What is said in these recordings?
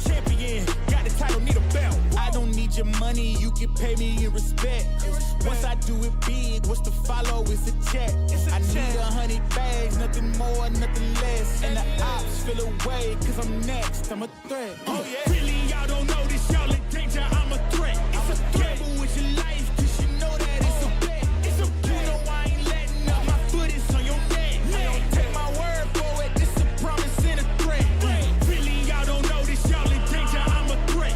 champion. Got the title, need a belt. I don't need your money, you can pay me in respect. Once I do it big, what's to follow is a check. I need 100 bags, nothing more, nothing less. And the ops feel away, cause I'm next, I'm a threat. Oh yeah. Really, y'all don't know this, y'all in danger, I'm a threat. It's a gamble with your life, cause you know that it's a bet. It's a bet. You know I ain't letting up, my foot is on your neck. I don't take my word for it, this a promise and a threat. Really, y'all don't know this, y'all in danger, I'm a threat.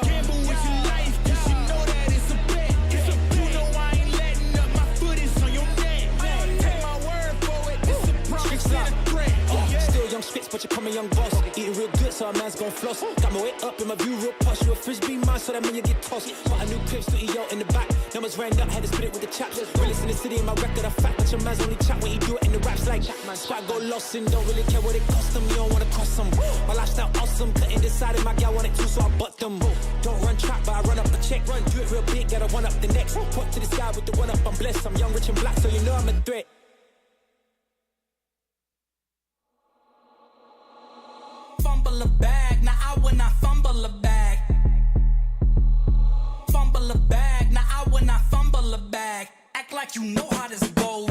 Gamble with your life, cause you know that it's a bet. It's a bet. You know I ain't letting up, my foot is on your neck. I don't take my word for it, this a promise and a threat. Still young spits, but you call me young boss. Eating real good, so a man's gon' floss. Got my weight up in my view real posh. You a frisbee man, so that mean you get tossed. Bought a new clip, studio in the back. Numbers ran up, had to spit it with the chaps. Realest in the city, in my record, I fact. But your man's only chat when he do it in the raps. Like, spot go lost and don't really care what it cost them. You don't wanna cost them. My lifestyle awesome, couldn't decide if my gal want it too, so I butt them. Don't run track, but I run up a check. Run, do it real big, gotta one up the next. Point to the sky with the one up, I'm blessed. I'm young, rich and black, so you know I'm a threat. Fumble a bag, now I will not fumble a bag. Fumble a bag, now I will not fumble a bag. Act like you know how this goes.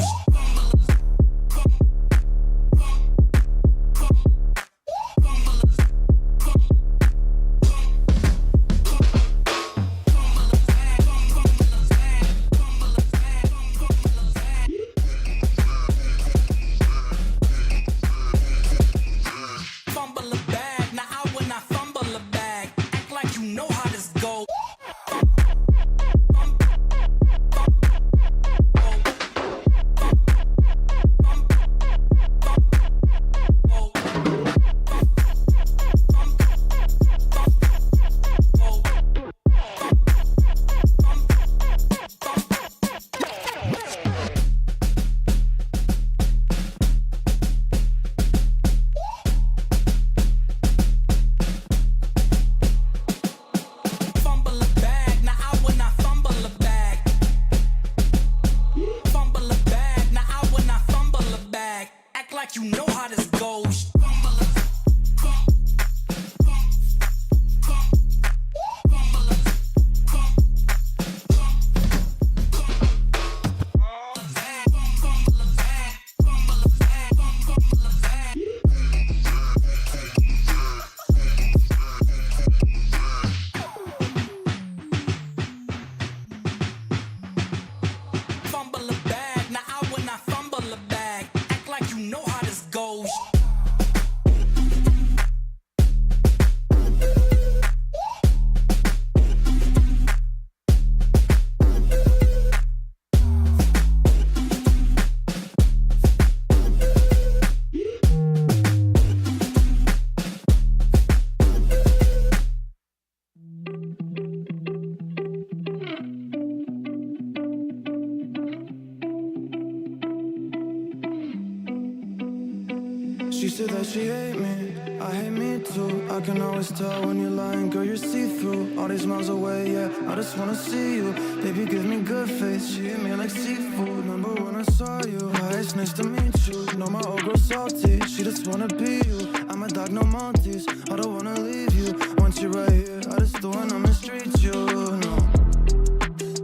She said that she hate me, I hate me too. I can always tell when you're lying, girl, you're see-through. All these miles away, yeah, I just wanna see you. Baby, give me good face, she hit me like seafood. Remember when I saw you, hi, it's nice to meet you. Know my old girl salty, she just wanna be you. I'm a dog, no Maltese, I don't wanna leave you. Once you're right here, I just don't wanna mistreat you, no.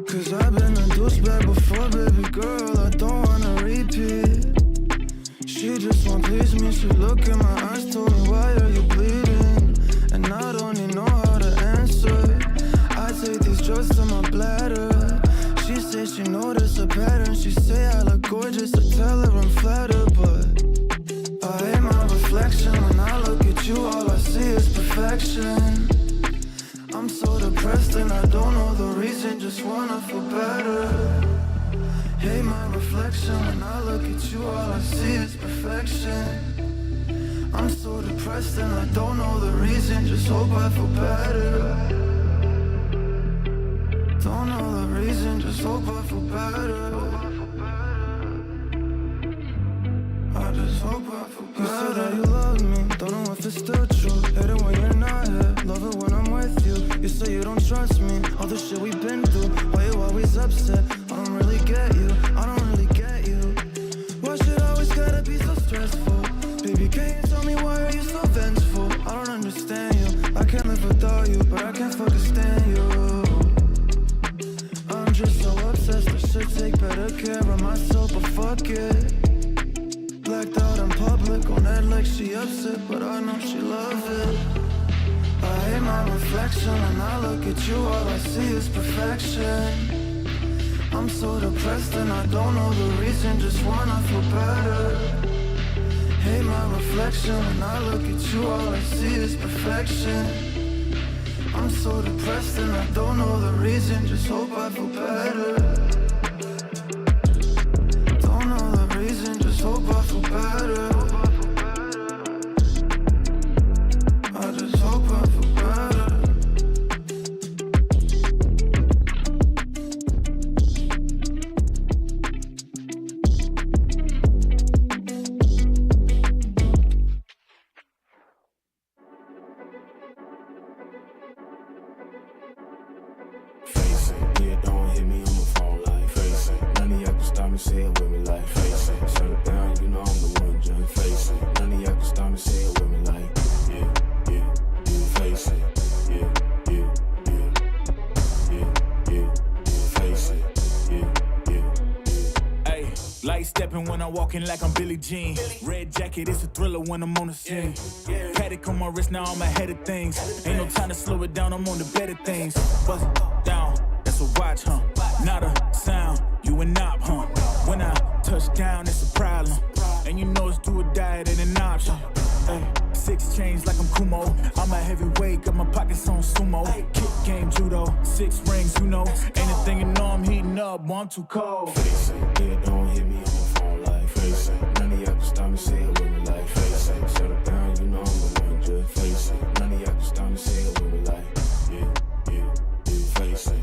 Cause I've been a douchebag before, baby girl, I don't wanna repeat. She just won't please me, she look in my eyes, told me why are you bleeding? And I don't even know how to answer. I take these drugs to my bladder. She says she noticed a pattern. She say I look gorgeous, I tell her I'm flattered. But I hate my reflection. When I look at you, all I see is perfection. I'm so depressed and I don't know the reason, just wanna feel better. Hate my reflection. When I look at you, all I see is perfection. I'm so depressed and I don't know the reason, just hope I feel better. Don't know the reason, just hope I feel better. I just hope I feel better. You said that you love me, don't know if it's still true. Hate it when you're not here, love it when I'm with you. You say you don't trust me, all the shit we've been through. Why you always upset? I don't really get you, I don't really get you. Why should I always gotta be so stressful? Baby, can you tell me why are you so vengeful? I don't understand you, I can't live reflection. When I look at you, all I see is perfection. I'm so depressed and I don't know the reason, just wanna feel better. Hate my reflection. When I look at you, all I see is perfection. I'm so depressed and I don't know the reason, just hope I feel better. Don't know the reason, just hope I feel better. I just hope I feel better. Face it, yeah, don't hit me on the phone like face it. None of y'all can stop me, say it with me like face it. Shut it down, you know I'm the one, just face it. None of y'all can stop me, say it with me like face it. Face it. Ay, light stepping when I'm walking like I'm Billie Jean. Red jacket, it's a thriller when I'm on the scene. Paddock on my wrist, now I'm ahead of things. Ain't no time to slow it down, I'm on the better things. Bust it down, that's a watch, huh? Not a sound, you a knob, huh? When I touch down, it's a problem. And you know it's do or die, it ain't an option. Ay, 6 chains like I'm Kumo. I'm a heavyweight, got my pockets on sumo. Kick game, judo, 6 rings, you know. Anything you know, I'm heating up, boy, I'm too cold. Face it, yeah, don't hit me on the phone like face it. None of y'all can stop me, say it with me like face it. Shut it down, you know I'm the one, just face it. None of y'all can stop me, say it with me like face it.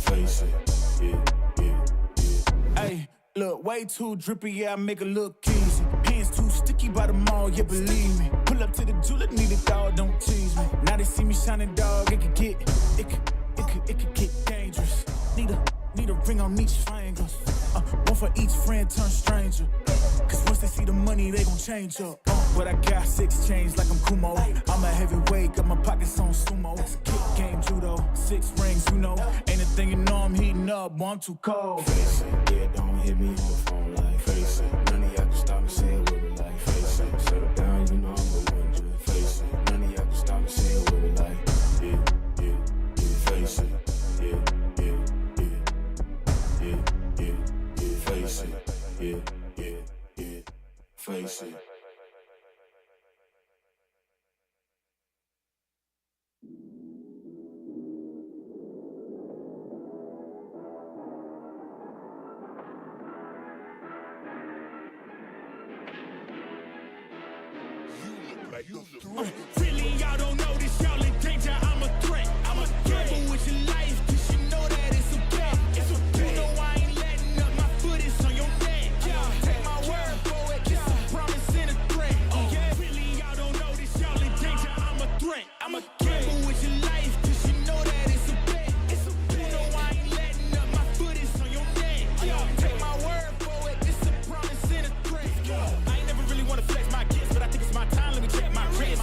Face it. Ay, look, way too drippy, yeah, I make it look easy. Hands too sticky by the mall, yeah, believe me. Pull up to the julep, need a dog, don't tease me. Now they see me shining, dog, it could get dangerous. Need a ring on each finger. One for each friend turn stranger. Cause once they see the money, they gon' change up. But I got 6 chains like I'm Kumo. I'm a heavyweight, got my pockets on sumo. Kick game, judo, 6 rings, you know. Anything you know, I'm heating up, boy, I'm too cold. Face it, yeah, don't hit me on the phone like face it. None of y'all can stop me, say it with me like face it. Shut it down, you know I'm the one, just face it. None of y'all can stop me, say it with me like face it. Face it, face it. Really, y'all don't know this, y'all in danger, I'm a threat. I'm a gamble with your life, cause you know that it's okay. It's okay. You know I ain't letting up, my foot is on your neck. Take my word for it, it's a promise and a threat. Really, y'all don't know this, y'all in danger, I'm a threat. I'm a gamble with your life, cause you know that it's a bet. It's okay. You know I ain't letting up, my foot is on your neck. Take my word for it, it's a promise and a threat. I ain't never really wanna flex my gifts, but I think it's my time, let me check my wrist.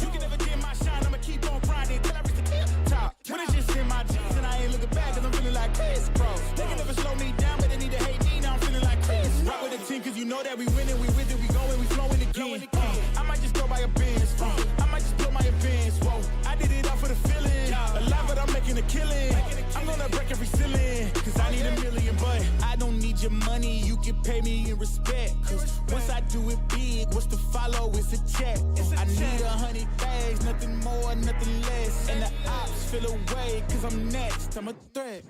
You can never get my shine, I'ma keep on grinding till I reach the tip top. When it's just in my jeans and I ain't looking back, cause I'm feeling like Chris, bro. They can never slow me down, but they need to hate me, now I'm feeling like Chris. Rock with the team, cause you know that we winning, we with it, we going, we flowing again. I might just go by a Benz, I might just blow my advance, whoa. I did it all for the feeling, alive but I'm making a killing. I'm gonna break every ceiling, cause I need a million, but I don't need your money, you can pay me in respect. Cause once I do it big, what's to follow is a check. I need 100 bags, nothing more, nothing less. And the ops feel away, cause I'm next, I'm a threat.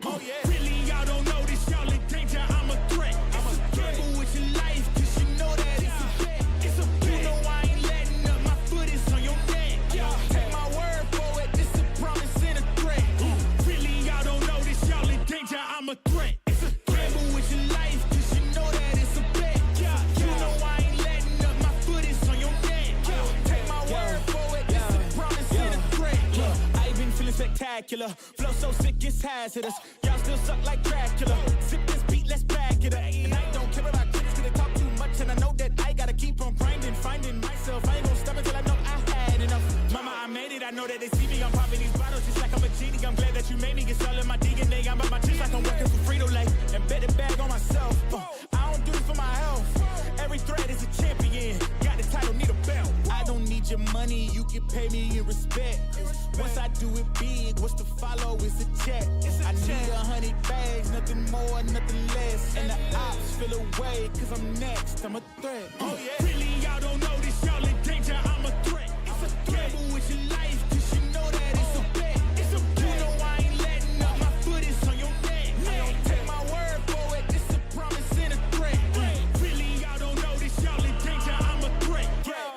Really, y'all don't know this, y'all in danger, I'm a threat. I'm a gamble with your life, cause you know that it's a bet. It's a bet. You know I ain't letting up, my foot is on your neck. Take my word for it, it's a promise and a threat. Really, y'all don't know this, y'all in danger, I'm a threat. It's a gamble with your life, cause you know that it's a bet. You know I ain't letting up, my foot is on your neck. Take my word for it, it's a promise and a threat. I ain't been feeling spectacular, flow so sick it's hazardous. Y'all still suck like Dracula. Sip this beat, let's back it up. And I don't care about critics, cause they talk too much, and I know that I gotta keep on grinding, finding myself. I ain't gonna stop until I know I had enough. Mama, I made it, I know that they see me, I'm popping these bottles just like I'm a genie. I'm glad that you made me, it's all in my DNA. I'm about my chips like I'm working for Frito-Lay, and bet the bag on myself. I don't do this for my health. Every threat is a champion, got the title, need a belt. I don't your money, you can pay me in respect. Once I do it big, what's to follow is a check. I need 100 bags, nothing more, nothing less. And the ops feel away, cause I'm next, I'm a threat. Oh yeah. Really, y'all don't know this, y'all in danger, I'm a threat. It's a gamble with your life, cause you know that it's a bet. It's a bet. You know I ain't letting up, my foot is on your neck. I don't take my word for it, it's a promise and a threat. Really, y'all don't know this, y'all in danger, I'm a threat.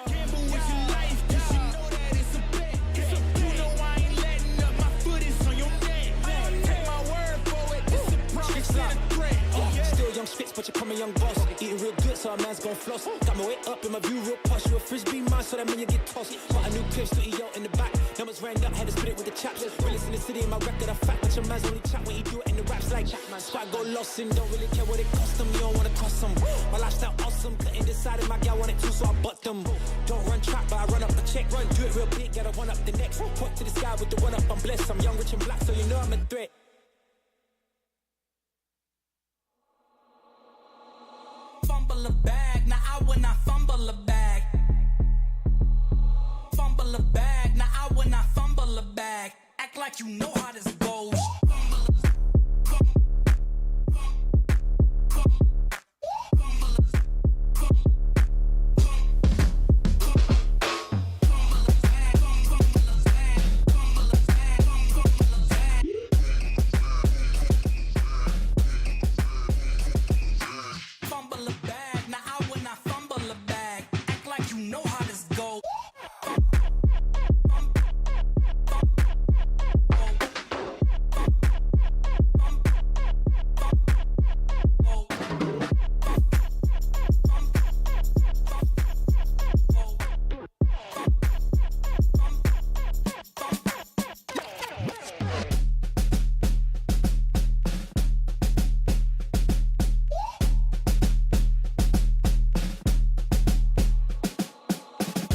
Gamble with your life, cause you know that it's a bet. It's a bet. You know I ain't letting up, my foot is on your neck. I don't take my word for it, it's a promise and a threat. Still young spits, but you call me young boss. Eating real good, so a man's gon' floss. Got my way up in my view real posh. You a frisbee mine, so that mean you get tossed. Bought a new crib, studio in the back. Numbers ran up, had to spit it with the chaps. Realest in the city, in my record, a fact. But your man's only chat when he do it in the raps like Squad go lost and don't really care what it cost them. You don't wanna cost them. My lifestyle awesome, couldn't decide if my gal wanted to, so I bought them. Don't run track, but I run up a check. Run, do it real big, gotta one up the next. Point to the sky with the one up, I'm blessed. I'm young, rich and black, so you know I'm a threat. Fumble a bag, now I will not fumble a bag. Fumble a bag, now I will not fumble a bag. Act like you know how this goes. Fumble a bag, now I will not fumble a bag. Act like you know how this goes.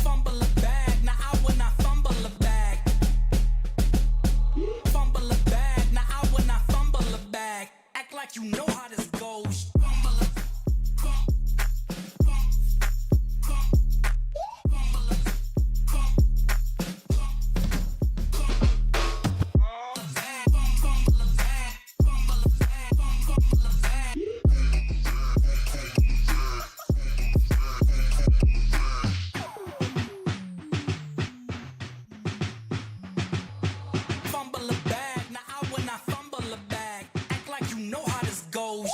Fumble a bag, now I will not fumble a bag. Fumble a bag, now I will not fumble a bag. Act like you know how this goes. Fumble a bag, now I will not fumble a bag. Act like you know how this goes.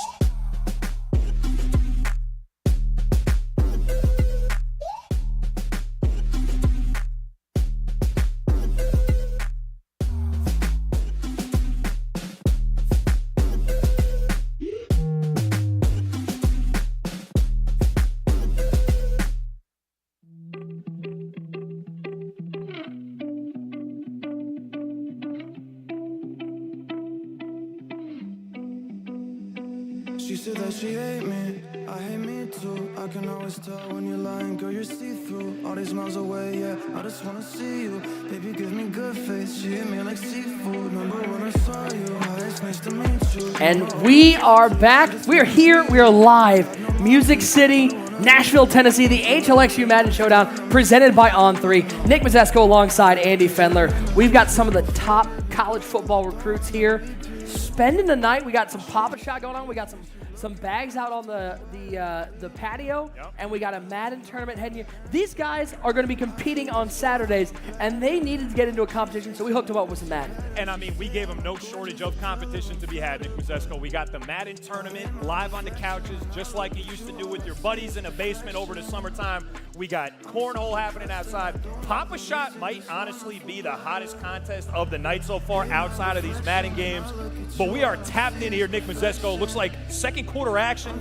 She said that she hate me, I hate me too. I can always tell when you're lying, girl, you're see-through. All these miles away, yeah, I just wanna see you. Baby, give me good face, she hit me like seafood. Remember when I saw you, hi, it's nice to meet you. And we are back. We are here. We are live. Music City, Nashville, Tennessee, the HLXU Madden Showdown presented by On3. Nick Mizesko alongside Andy Fendler. We've got some of the top college football recruits here spending the night. We got some Papa Shot going on. We got some bags out on the patio, and we got a Madden tournament heading here. These guys are going to be competing on Saturdays, and they needed to get into a competition, so we hooked them up with some Madden. And I mean, we gave them no shortage of competition to be had, Nick Mizesko. We got the Madden tournament live on the couches, just like you used to do with your buddies in a basement over the summertime. We got cornhole happening outside. Papa Shot might honestly be the hottest contest of the night so far outside of these Madden games. But we are tapped in here, Nick Mizesko. Looks like second quarter action.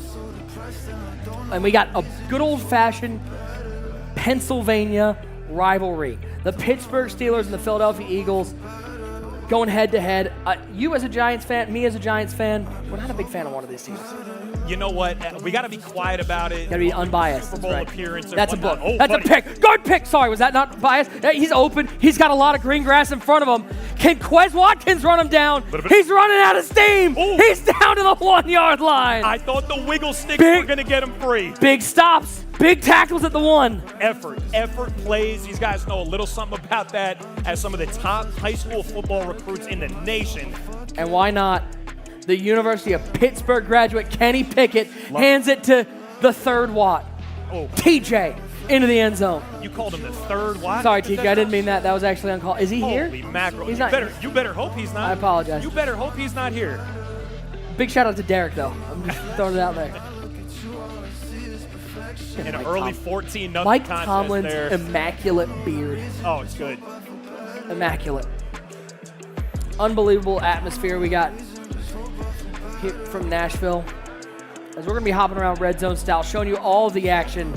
And we got a good old-fashioned Pennsylvania rivalry. The Pittsburgh Steelers and the Philadelphia Eagles going head-to-head. You as a Giants fan, me as a Giants fan, we're not a big fan of one of these teams. You know what? We got to be quiet about it. Got to be unbiased. Super Bowl right. appearance. That's a book. Oh, That's buddy. a pick. Guard pick. Sorry, was that not biased? He's open. He's got a lot of green grass in front of him. Can Quez Watkins run him down? He's running out of steam. Ooh. He's down to the 1 yard line. I thought the wiggle sticks were going to get him free. Big stops. Big tackles at the 1. Effort plays. These guys know a little something about that as some of the top high school football recruits in the nation. And why not? The University of Pittsburgh graduate Kenny Pickett hands it to the 3rd Watt. Oh. TJ into the end zone. You called him the 3rd Watt? Sorry, TJ, I didn't mean that. That was actually on call. Is he here? Holy mackerel. He's you not better, here. you better hope he's not. I apologize. You better hope he's not here. Big shout out to Derek, though. I'm just throwing it out there. In an early 14-0 Mike contest Tomlin's there. immaculate beard. Oh, it's good. Immaculate. Unbelievable atmosphere we got here from Nashville. As we're going to be hopping around red zone style, showing you all the action.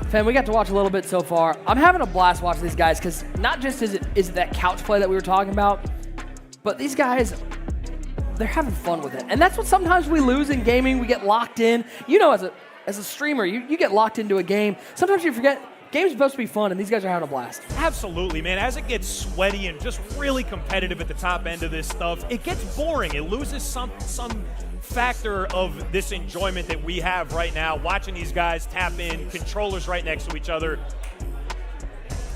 Fam, we got to watch a little bit so far. I'm having a blast watching these guys because not just is it that couch play that we were talking about, but these guys, they're having fun with it. And that's what sometimes we lose in gaming. We get locked in. You know, as a streamer, you get locked into a game. Sometimes you forget games are supposed to be fun, and these guys are having a blast. Absolutely, man. As it gets sweaty and just really competitive at the top end of this stuff, it gets boring. It loses some factor of this enjoyment that we have right now, watching these guys tap in, controllers right next to each other.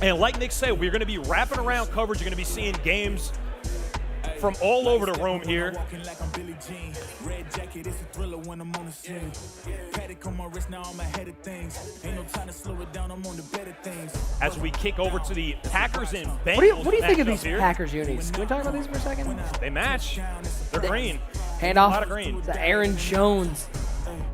And like Nick said, we're going to be wrapping around coverage. You're going to be seeing games from all over the room here. As we kick over to the Packers and Bengals. What do you think of these here. Packers unis? Can we talk about these for a second? They match. They're green. Handoff. A lot of green. To Aaron Jones.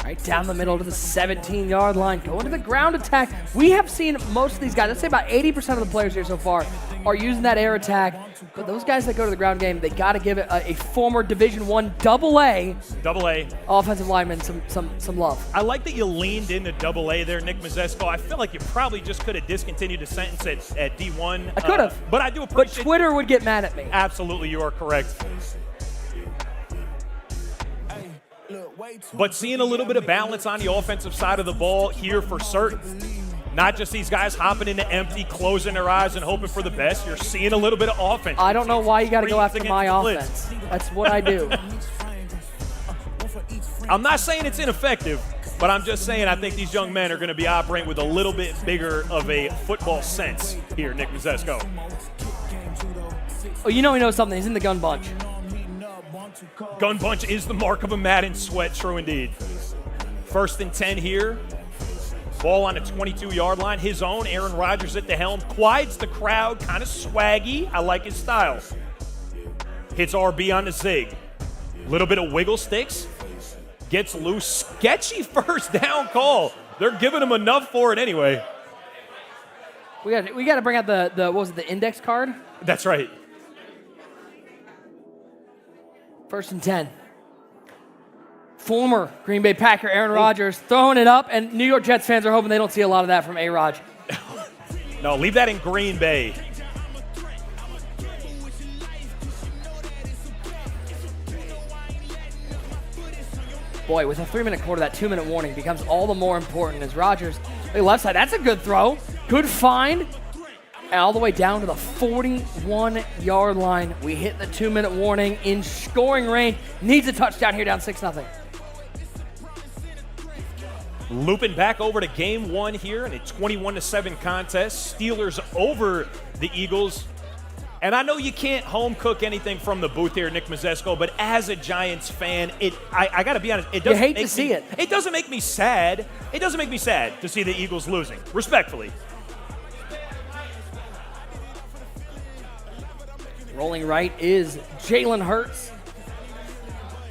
Right down the middle to the 17-yard line. Going to the ground attack. We have seen most of these guys, let's say about 80% of the players here so far, are using that air attack. But those guys that go to the ground game, they got to give it a former Division I AA offensive lineman some love. I like that you leaned into AA there, Nick Mizesko. I feel like you probably just could have discontinued the sentence at D1. I could have. But I do appreciate But Twitter would get mad at me. Absolutely, you are correct. But seeing a little bit of balance on the offensive side of the ball here for certain. Not just these guys hopping into empty, closing their eyes and hoping for the best. You're seeing a little bit of offense. I don't know why you got to go after Against my the blitz. offense. That's what I do. I'm not saying it's ineffective, but I'm just saying I think these young men are going to be operating with a little bit bigger of a football sense here, Nick Mizesko. Oh, you know he knows something. He's in the gun bunch. Gun bunch is the mark of a Madden sweat, true indeed. 1st and 10 here. Ball on the 22-yard line. His own, Aaron Rodgers at the helm. Quiets the crowd, kind of swaggy. I like his style. Hits RB on the zig. Little bit of wiggle sticks. Gets loose. Sketchy first down call. They're giving him enough for it anyway. We got to bring out the what was it, the index card? That's right. 1st and 10. Former Green Bay Packer Aaron Rodgers throwing it up, and New York Jets fans are hoping they don't see a lot of that from A-Rod. No, leave that in Green Bay. Boy, with a 3-minute quarter, that 2-minute warning becomes all the more important as Rodgers, the left side, that's a good throw. Good find. And all the way down to the 41-yard line. We hit the 2-minute warning in scoring range. Needs a touchdown here, down 6-0. Looping back over to game 1 here in a 21-7 contest. Steelers over the Eagles. And I know you can't home cook anything from the booth here, Nick Mizesko, but as a Giants fan, I got to be honest, it doesn't hate to see it. It doesn't make me sad. It doesn't make me sad to see the Eagles losing, respectfully. Rolling right is Jalen Hurts.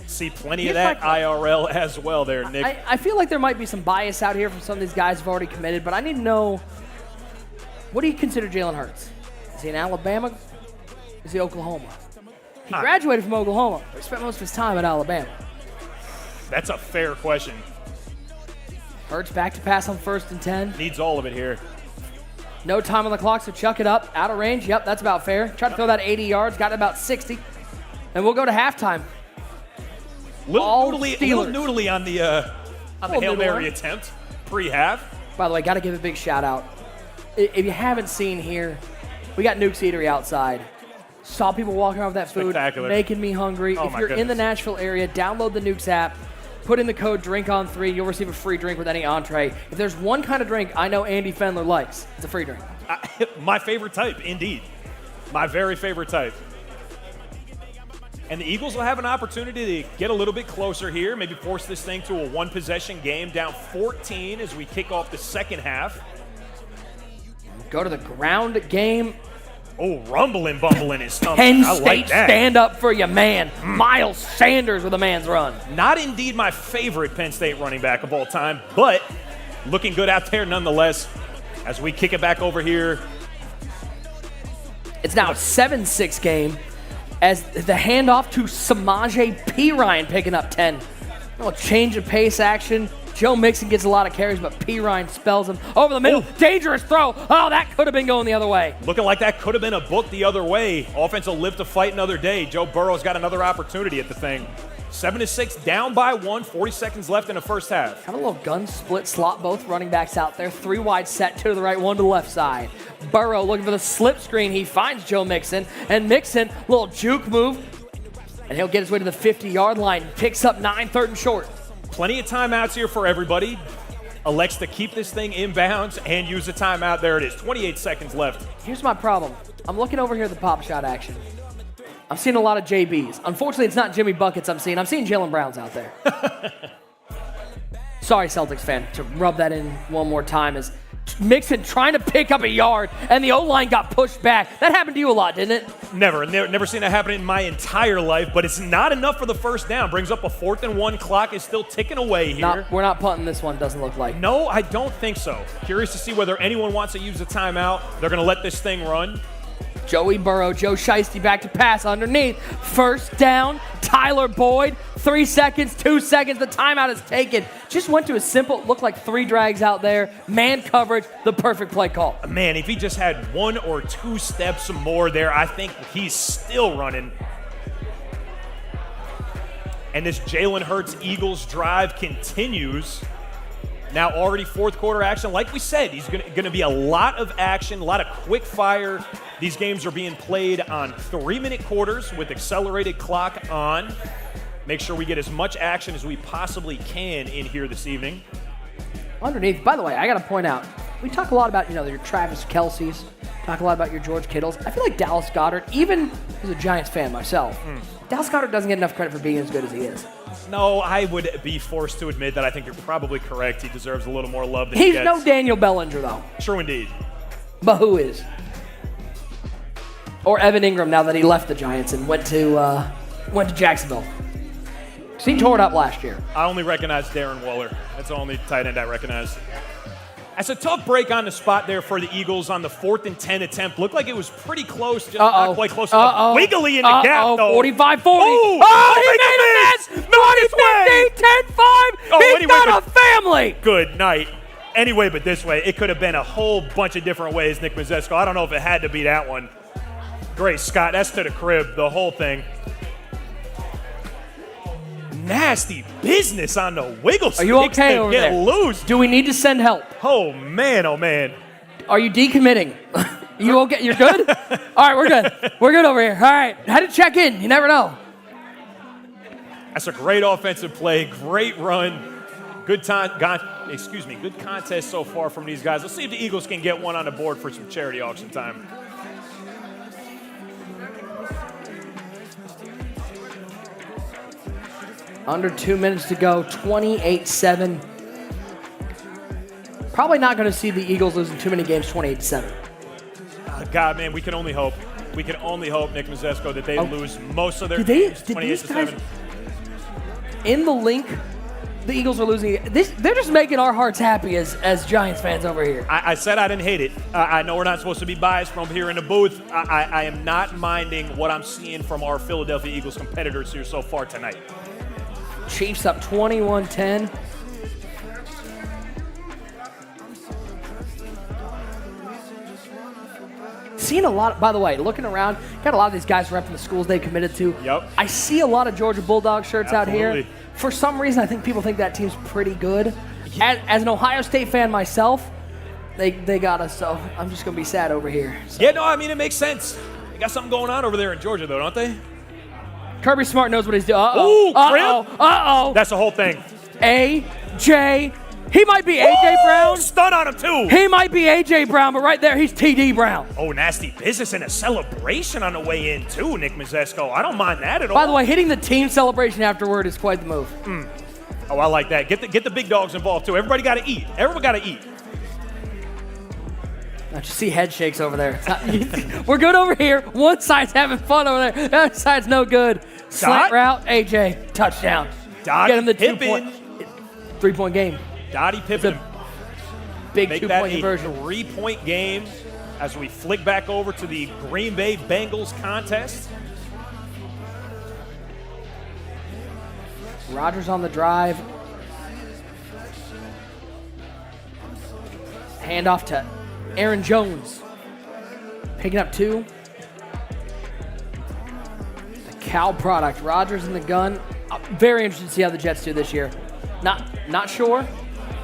See plenty of that IRL as well there, Nick. I feel like there might be some bias out here from some of these guys who've already committed, but I need to know, what do you consider Jalen Hurts? Is he in Alabama? Is he Oklahoma? He graduated from Oklahoma, but he spent most of his time at Alabama. That's a fair question. Hurts back to pass on 1st and 10. Needs all of it here. No time on the clock, so chuck it up. Out of range, yep, that's about fair. Tried to throw that 80 yards, got about 60. And we'll go to halftime. Little noodly on the Hail Mary attempt, pre-half. By the way, got to give a big shout out. If you haven't seen here, we got Newk's Eatery outside. Saw people walking around with that food, making me hungry. If you're in the Nashville area, download the Newk's app. put in the code DRINKON3. You'll receive a free drink with any entree. If there's one kind of drink I know Andy Fendler likes, it's a free drink. My favorite type, indeed. My very favorite type. And the Eagles will have an opportunity to get a little bit closer here, maybe force this thing to a one-possession game, down 14 as we kick off the second half. Go to the ground game. Oh, rumbling, bumbling his stomach. Penn I State like that. stand up for your man. Miles Sanders with a man's run. Not indeed my favorite Penn State running back of all time, but looking good out there nonetheless as we kick it back over here. It's now a 7-6 game as the handoff to Samaje Perine picking up 10. A little change of pace action. Joe Mixon gets a lot of carries, but Perine spells him over the middle. Ooh. Dangerous throw. Oh, that could have been going the other way. Looking like that could have been a book the other way. Offense will live to fight another day. Joe Burrow's got another opportunity at the thing. 7-6, down by 1, 40 seconds left in the first half. Kind of a little gun split slot, both running backs out there. 3 wide set, 2 to the right, 1 to the left side. Burrow looking for the slip screen. He finds Joe Mixon, and Mixon, little juke move, and he'll get his way to the 50-yard line. Picks up 9, 3rd and short. Plenty of timeouts here for everybody. Elects to keep this thing inbounds and use a timeout. There it is, 28 seconds left. Here's my problem. I'm looking over here at the pop shot action. I'm seeing a lot of JBs. Unfortunately, it's not Jimmy Buckets I'm seeing. I'm seeing Jalen Browns out there. Sorry, Celtics fan, to rub that in one more time. As Mixon trying to pick up a yard, and the O-line got pushed back. That happened to you a lot, didn't it? Never seen that happen in my entire life, but it's not enough for the first down. Brings up a 4th and 1. Clock is still ticking away here. We're not punting this one, doesn't look like. No, I don't think so. Curious to see whether anyone wants to use a timeout. They're going to let this thing run. Joey Burrow, Joe Shiesty back to pass underneath. First down, Tyler Boyd. 3 seconds, 2 seconds, the timeout is taken. Just went to a simple, looked like 3 drags out there. Man coverage, the perfect play call. Man, if he just had 1 or 2 steps more there, I think he's still running. And this Jalen Hurts Eagles drive continues. Now already 4th quarter action. Like we said, he's going to be a lot of action, a lot of quick fire. These games are being played on 3-minute quarters with accelerated clock on. Make sure we get as much action as we possibly can in here this evening. Underneath, by the way, I got to point out, we talk a lot about, your Travis Kelce's, talk a lot about your George Kittles. I feel like Dallas Goedert, even as a Giants fan myself, Dallas Goedert doesn't get enough credit for being as good as he is. No, I would be forced to admit that I think you're probably correct. He deserves a little more love than he He's gets. no Daniel Bellinger, though. True indeed. But who is? Or Evan Ingram, now that he left the Giants and went to Jacksonville. He tore it up last year. I only recognize Darren Waller. That's the only tight end I recognize. That's a tough break on the spot there for the Eagles on the 4th and 10 attempt. Looked like it was pretty close, just not quite close enough. Wiggly in the gap, though. 45-40. Oh, He made a miss! 40-15, 10-5. He's got a family! Good night. Anyway, but this way, it could have been a whole bunch of different ways, Nick Mizesko. I don't know if it had to be that one. Great, Scott. That's to the crib, the whole thing. Nasty business on the wiggle sticks. Are you okay over get there? Loose. Do we need to send help? Oh, man, oh, man. Are you decommitting? You okay? You're good? All right, we're good. We're good over here. All right, had to check in. You never know. That's a great offensive play, great run. Good contest so far from these guys. Let's see if the Eagles can get one on the board for some charity auction time. Under 2 minutes to go, 28-7. Probably not going to see the Eagles losing too many games, 28-7. God, man, we can only hope. We can only hope, Nick Mizesko, that they lose most of their games, 28-7. In the link, the Eagles are losing. They're just making our hearts happy as Giants fans over here. I said I didn't hate it. I know we're not supposed to be biased from here in the booth. I am not minding what I'm seeing from our Philadelphia Eagles competitors here so far tonight. Chiefs up 21-10. Seeing a lot, by the way, looking around, got a lot of these guys repping the schools they committed to. Yep. I see a lot of Georgia Bulldog shirts Absolutely. out here. For some reason, I think people think that team's pretty good. As an Ohio State fan myself, they got us, so I'm just going to be sad over here. So. Yeah, no, I mean, it makes sense. They got something going on over there in Georgia, though, don't they? Kirby Smart knows what he's doing. Ooh, Uh-oh. That's the whole thing. A.J. He might be A.J. Brown. Stun on him, too. He might be A.J. Brown, but right there, he's T.D. Brown. Oh, nasty business and a celebration on the way in, too, Nick Mizesko. I don't mind that at all. By the way, hitting the team celebration afterward is quite the move. Oh, I like that. Get the big dogs involved, too. Everybody got to eat. Everyone got to eat. I just see head shakes over there. We're good over here. One side's having fun over there. The other side's no good. Slant route, A.J. Touchdown. Dottie Get him the Pippen. 3-point game. Dottie Pippen. Big Make 2-point that conversion. a 3-point game as we flick back over to the Green Bay Bengals contest. Rodgers on the drive. Handoff to Aaron Jones. Picking up 2. The Cal product. Rodgers in the gun. Very interested to see how the Jets do this year. Not sure.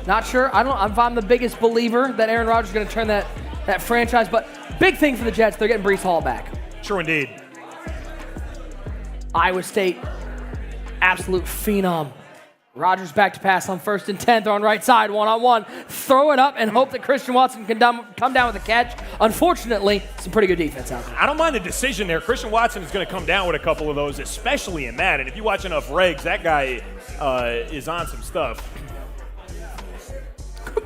Not sure. I don't know if I'm the biggest believer that Aaron Rodgers is going to turn that franchise, but big thing for the Jets, they're getting Breece Hall back. True indeed. Iowa State, absolute phenom. Rodgers back to pass on 1st and 10, throwing right side, one-on-one. Throw it up and hope that Christian Watson can come down with a catch. Unfortunately, some pretty good defense out there. I don't mind the decision there. Christian Watson is going to come down with a couple of those, especially in Madden. If you watch enough regs, that guy is on some stuff.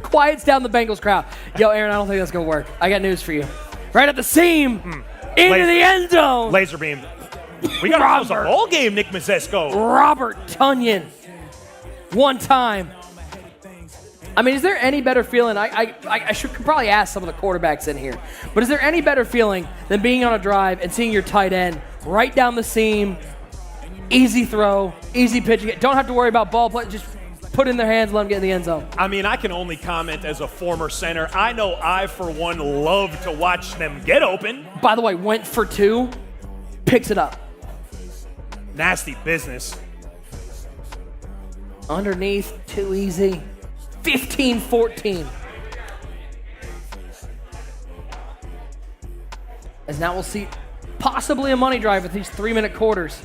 Quiets down the Bengals crowd. Yo, Aaron, I don't think that's going to work. I got news for you. Right at the seam, into the end zone. Laser beam. We got ourselves a ball game, Nick Mizesko. Robert Tonyan. One time. I mean, is there any better feeling? I could probably ask some of the quarterbacks in here, but is there any better feeling than being on a drive and seeing your tight end right down the seam, easy throw, easy pitching? Don't have to worry about ball play. Just put it in their hands, let them get in the end zone. I mean, I can only comment as a former center. I know I, for one, love to watch them get open. By the way, went for 2, picks it up. Nasty business. Underneath, too easy. 15-14. As now we'll see possibly a money drive with these 3-minute quarters.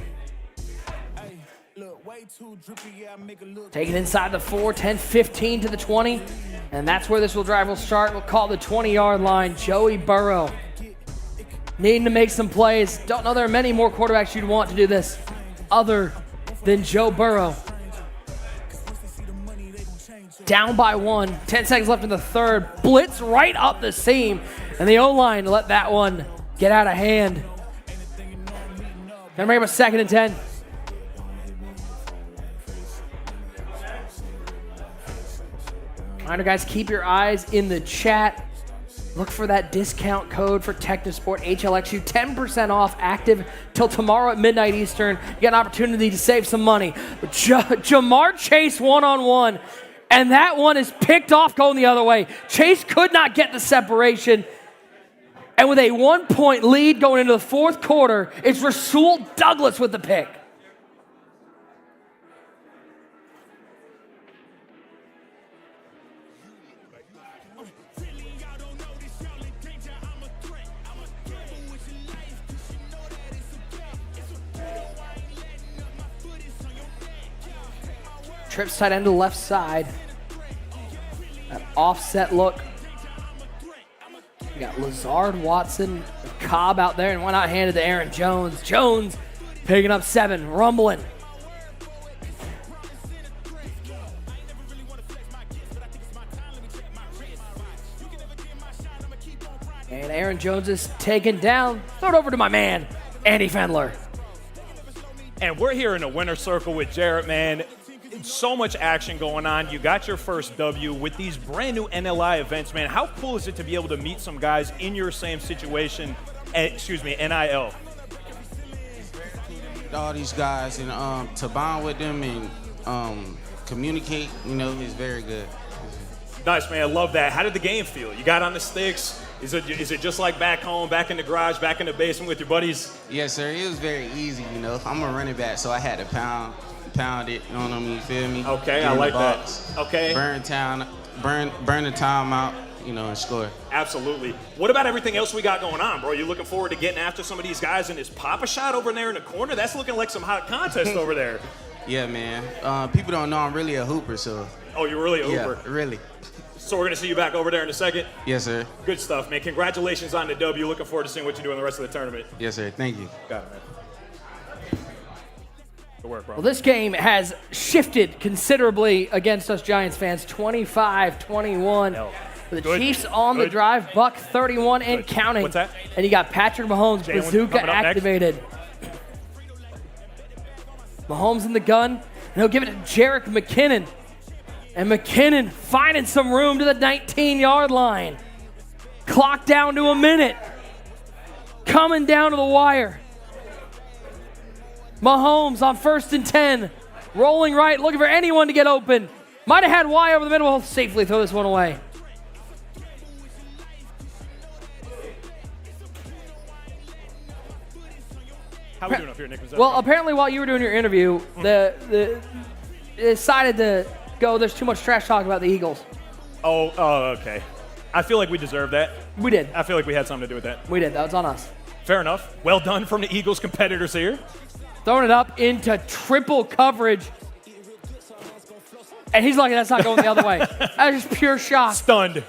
Taking inside the 4, 10-15 to the 20. And that's where this drive will start. We'll call it the 20-yard line. Joey Burrow needing to make some plays. Don't know there are many more quarterbacks you'd want to do this other than Joe Burrow. Down by 1, 10 seconds left in the third. Blitz right up the seam. And the O-line let that one get out of hand. Gonna bring up a 2nd and 10. Reminder, guys, keep your eyes in the chat. Look for that discount code for Techni Sport, HLXU, 10% off, active till tomorrow at midnight Eastern. You got an opportunity to save some money. Jamar Chase one-on-one, and that one is picked off going the other way. Chase could not get the separation, and with a 1-point lead going into the 4th quarter, it's Rasul Douglas with the pick. Trips tight end to the left side. That offset look. We got Lazard, Watson, Cobb out there, and why not hand it to Aaron Jones. Jones picking up 7, rumbling. And Aaron Jones is taken down. Throw it over to my man, Andy Fendler. And we're here in the winner's circle with Jarrett, man. So much action going on. You got your first W with these brand new NLI events, man. How cool is it to be able to meet some guys in your same situation, NIL? All these guys and to bond with them and communicate, is very good. Nice, man. I love that. How did the game feel? You got on the sticks. Is it just like back home, back in the garage, back in the basement with your buddies? Yes, sir. It was very easy, I'm a running back, so I had to pound it, you know what I mean? You feel me? Okay, Get I in like the box, that. Okay. Burn the time out, and score. Absolutely. What about everything else we got going on, bro? You looking forward to getting after some of these guys in this Papa shot over there in the corner? That's looking like some hot contest over there. Yeah, man. People don't know I'm really a hooper, so. Oh, you're really a hooper? Yeah, really. So we're going to see you back over there in a second? Yes, sir. Good stuff, man. Congratulations on the W. Looking forward to seeing what you do in the rest of the tournament. Yes, sir. Thank you. Got it, man. Good work, bro. Well, this game has shifted considerably against us Giants fans, 25-21. The Chiefs on the drive, buck 31 and counting. What's that? And you got Patrick Mahomes, bazooka activated. Mahomes in the gun, and he'll give it to Jerick McKinnon. And McKinnon finding some room to the 19-yard line. Clock down to a minute. Coming down to the wire. Mahomes on 1st and 10. Rolling right, looking for anyone to get open. Might have had Y over the middle. He'll safely throw this one away. How we doing up here, Nick? Well, apparently while you were doing your interview, they decided to go, there's too much trash talk about the Eagles. Oh, okay. I feel like we deserve that. We did. I feel like we had something to do with that. We did. That was on us. Fair enough. Well done from the Eagles competitors here. Throwing it up into triple coverage. And he's lucky that's not going the other way. That's just pure shock. Stunned.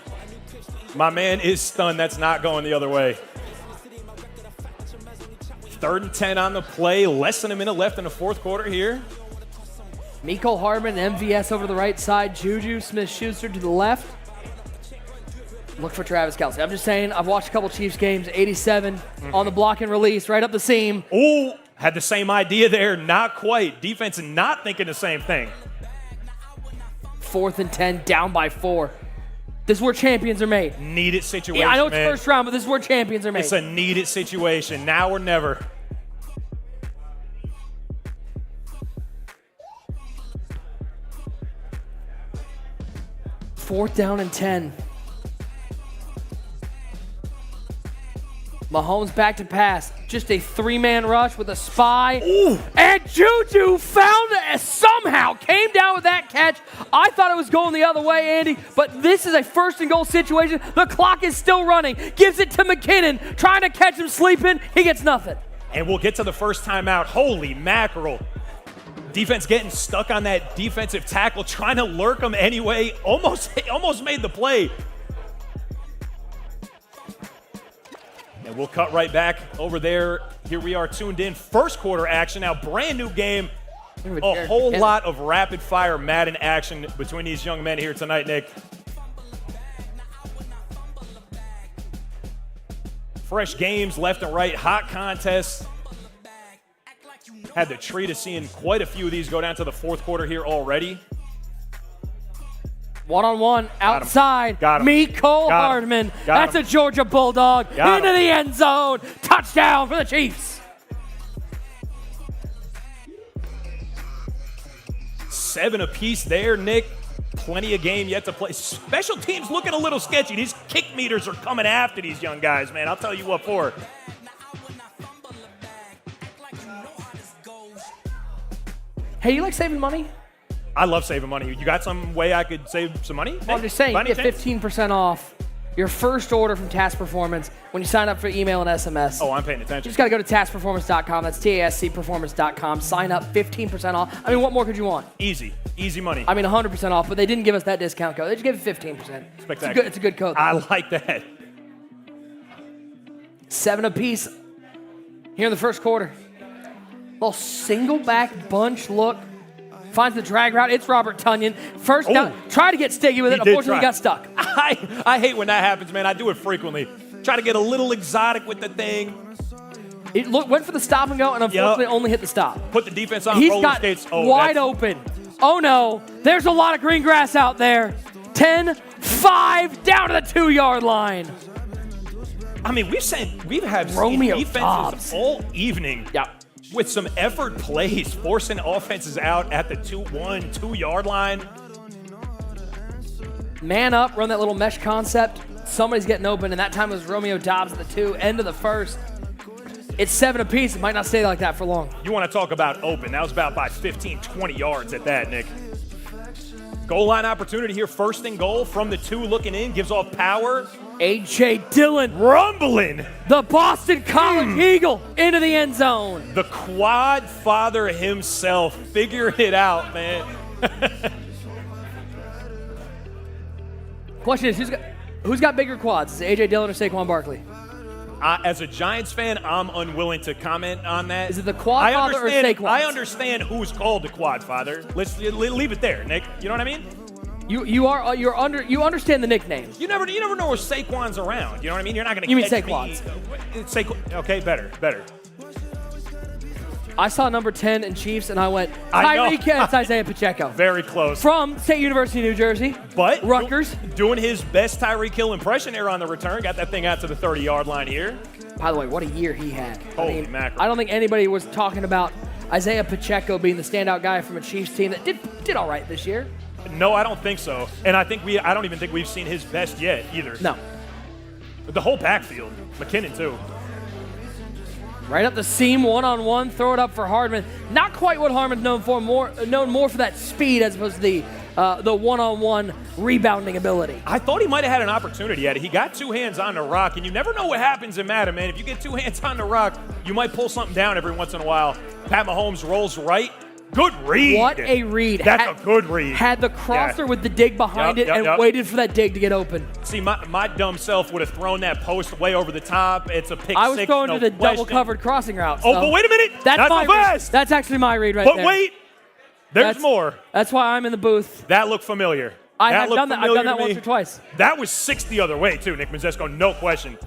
My man is stunned. That's not going the other way. 3rd and 10 on the play. Less than a minute left in the fourth quarter here. Mecole Hardman, MVS over to the right side. Juju Smith-Schuster to the left. Look for Travis Kelce. I'm just saying, I've watched a couple Chiefs games. 87 on the block and release, right up the seam. Ooh, had the same idea there. Not quite. Defense not thinking the same thing. 4th and 10, down by 4. This is where champions are made. Needed situation, Yeah, I know it's man. first round, but this is where champions are made. It's a needed situation. Now or never. Fourth down and 10. Mahomes back to pass. Just a 3-man rush with a spy. Ooh. And Juju found it, somehow came down with that catch. I thought it was going the other way, Andy, but this is a 1st and goal situation. The clock is still running. Gives it to McKinnon, trying to catch him sleeping. He gets nothing. And we'll get to the first timeout. Holy mackerel. Defense getting stuck on that defensive tackle, trying to lurk him anyway. Almost made the play. And we'll cut right back over there. Here we are tuned in. First quarter action. Now, brand new game. A whole lot of rapid fire Madden action between these young men here tonight, Nick. Fresh games left and right, hot contests. Had the treat of seeing quite a few of these go down to the fourth quarter here already. One-on-one, outside, Got him. Mecole Hardman. That's a Georgia Bulldog into the end zone. Touchdown for the Chiefs. 7 apiece there, Nick. Plenty of game yet to play. Special teams looking a little sketchy. These kick meters are coming after these young guys, man. I'll tell you what for. Hey, you like saving money? I love saving money. You got some way I could save some money? Well, I'm just saying, you get 15% off your first order from Tasc Performance when you sign up for email and SMS. Oh, I'm paying You attention. just got to go to TascPerformance.com. That's TASCPerformance.com. Sign up, 15% off. I mean, what more could you want? Easy money. I mean, 100% off, but they didn't give us that discount code. They just gave it 15%. Spectacular. It's a good code. I like that. 7 apiece here in the first quarter. Little single back bunch look. Finds the drag route. It's Robert Tonyan. First down. Try to get Stiggy with it. Unfortunately, he got stuck. I hate when that happens, man. I do it frequently. Try to get a little exotic with the thing. It went for the stop and go, and unfortunately only hit the stop. Put the defense on He's roller got skates. wide open. Oh, no. There's a lot of green grass out there. 10-5 down to the 2-yard line. I mean, we've had Romeo defenses Dobbs all evening. Yeah. With some effort plays, forcing offenses out at the 2-yard line. Man up, run that little mesh concept. Somebody's getting open, and that time it was Romeo Dobbs at the 2, end of the first. It's 7 apiece. It might not stay like that for long. You want to talk about open. That was about by 15, 20 yards at that, Nick. Goal line opportunity here. 1st and goal from the 2 looking in. Gives off power. A.J. Dillon. Rumbling. The Boston College Eagle into the end zone. The quad father himself figured it out, man. Question is, who's got bigger quads? Is it A.J. Dillon or Saquon Barkley? As a Giants fan, I'm unwilling to comment on that. Is it the quad father or Saquon? I understand who's called the quad father. Let's leave it there, Nick. You know what I mean? You understand the nicknames. You never know where Saquon's around. You know what I mean? You're not gonna. You mean catch Saquon's? Saquon. Okay, better. I saw number 10 in Chiefs, and I went, I know. Tyreek Hill, it's Isaiah Pacheco. Very close. From State University, New Jersey. But Rutgers. Doing his best Tyreek Hill impression there on the return. Got that thing out to the 30-yard line here. By the way, what a year he had. Holy mackerel. I don't think anybody was talking about Isaiah Pacheco being the standout guy from a Chiefs team that did all right this year. No, I don't think so. And I don't even think we've seen his best yet either. No. The whole backfield. McKinnon, too. Right up the seam, one-on-one, throw it up for Hardman. Not quite what Hardman's known for, known more for that speed as opposed to the one-on-one rebounding ability. I thought he might have had an opportunity at it. He got two hands on the rock, and you never know what happens in Madden, man. If you get two hands on the rock, you might pull something down every once in a while. Pat Mahomes rolls right. Good read. What a read. That's a good read. Had the crosser with the dig behind it and waited for that dig to get open. See, my dumb self would have thrown that post way over the top. It's a pick I was six, going no to the question. double-covered crossing route. Oh, but wait a minute. That's my best. That's actually my read right there. But wait. There's more. That's why I'm in the booth. That looked familiar. I've done that once or twice. That was 6 the other way, too, Nick Mizesko, no question.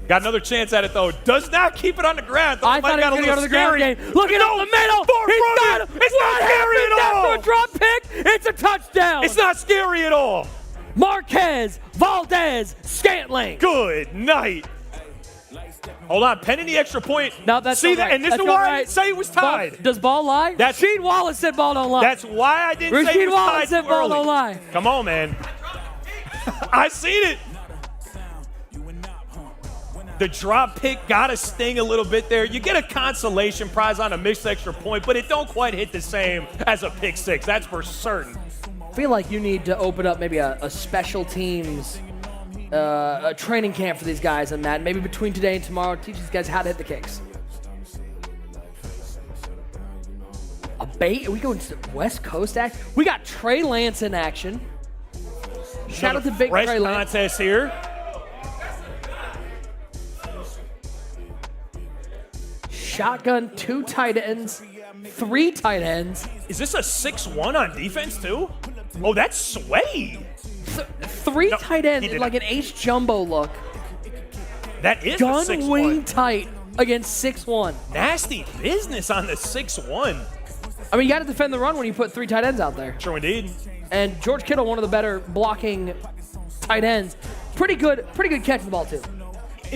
Got another chance at it, though. Does not keep it on the ground. I thought he was going to go to the ground game. Look at it in the middle. He's got it. It's not scary at all. That's a drop pick. It's a touchdown. It's not scary at all. Marquez Valdez Scantling. Good night. Hold on, penning the extra point. No, that's See not that, right. and this is why I say it was tied. Does ball lie? Rasheed Wallace said ball don't lie. That's why I didn't say it Rasheed was Wallace tied said too ball early. don't lie. Come on, man. I seen it. The drop pick got to sting a little bit there. You get a consolation prize on a missed extra point, but it don't quite hit the same as a pick six. That's for certain. I feel like you need to open up maybe a special teams a training camp for these guys and that. Maybe between today and tomorrow, teach these guys how to hit the kicks. A bait? Are we going to West Coast act? We got Trey Lance in action. Shout out to Big Trey Lance. Contest here. Shotgun, 2 tight ends, 3 tight ends. Is this a 6-1 on defense, too? Oh, that's sweaty. 3 tight ends in like an ace jumbo look. That is gun a 6-1. wing tight against 6-1. Nasty business on the 6-1. I mean, you got to defend the run when you put 3 tight ends out there. True indeed. And George Kittle, one of the better blocking tight ends. Pretty good catching the ball, too.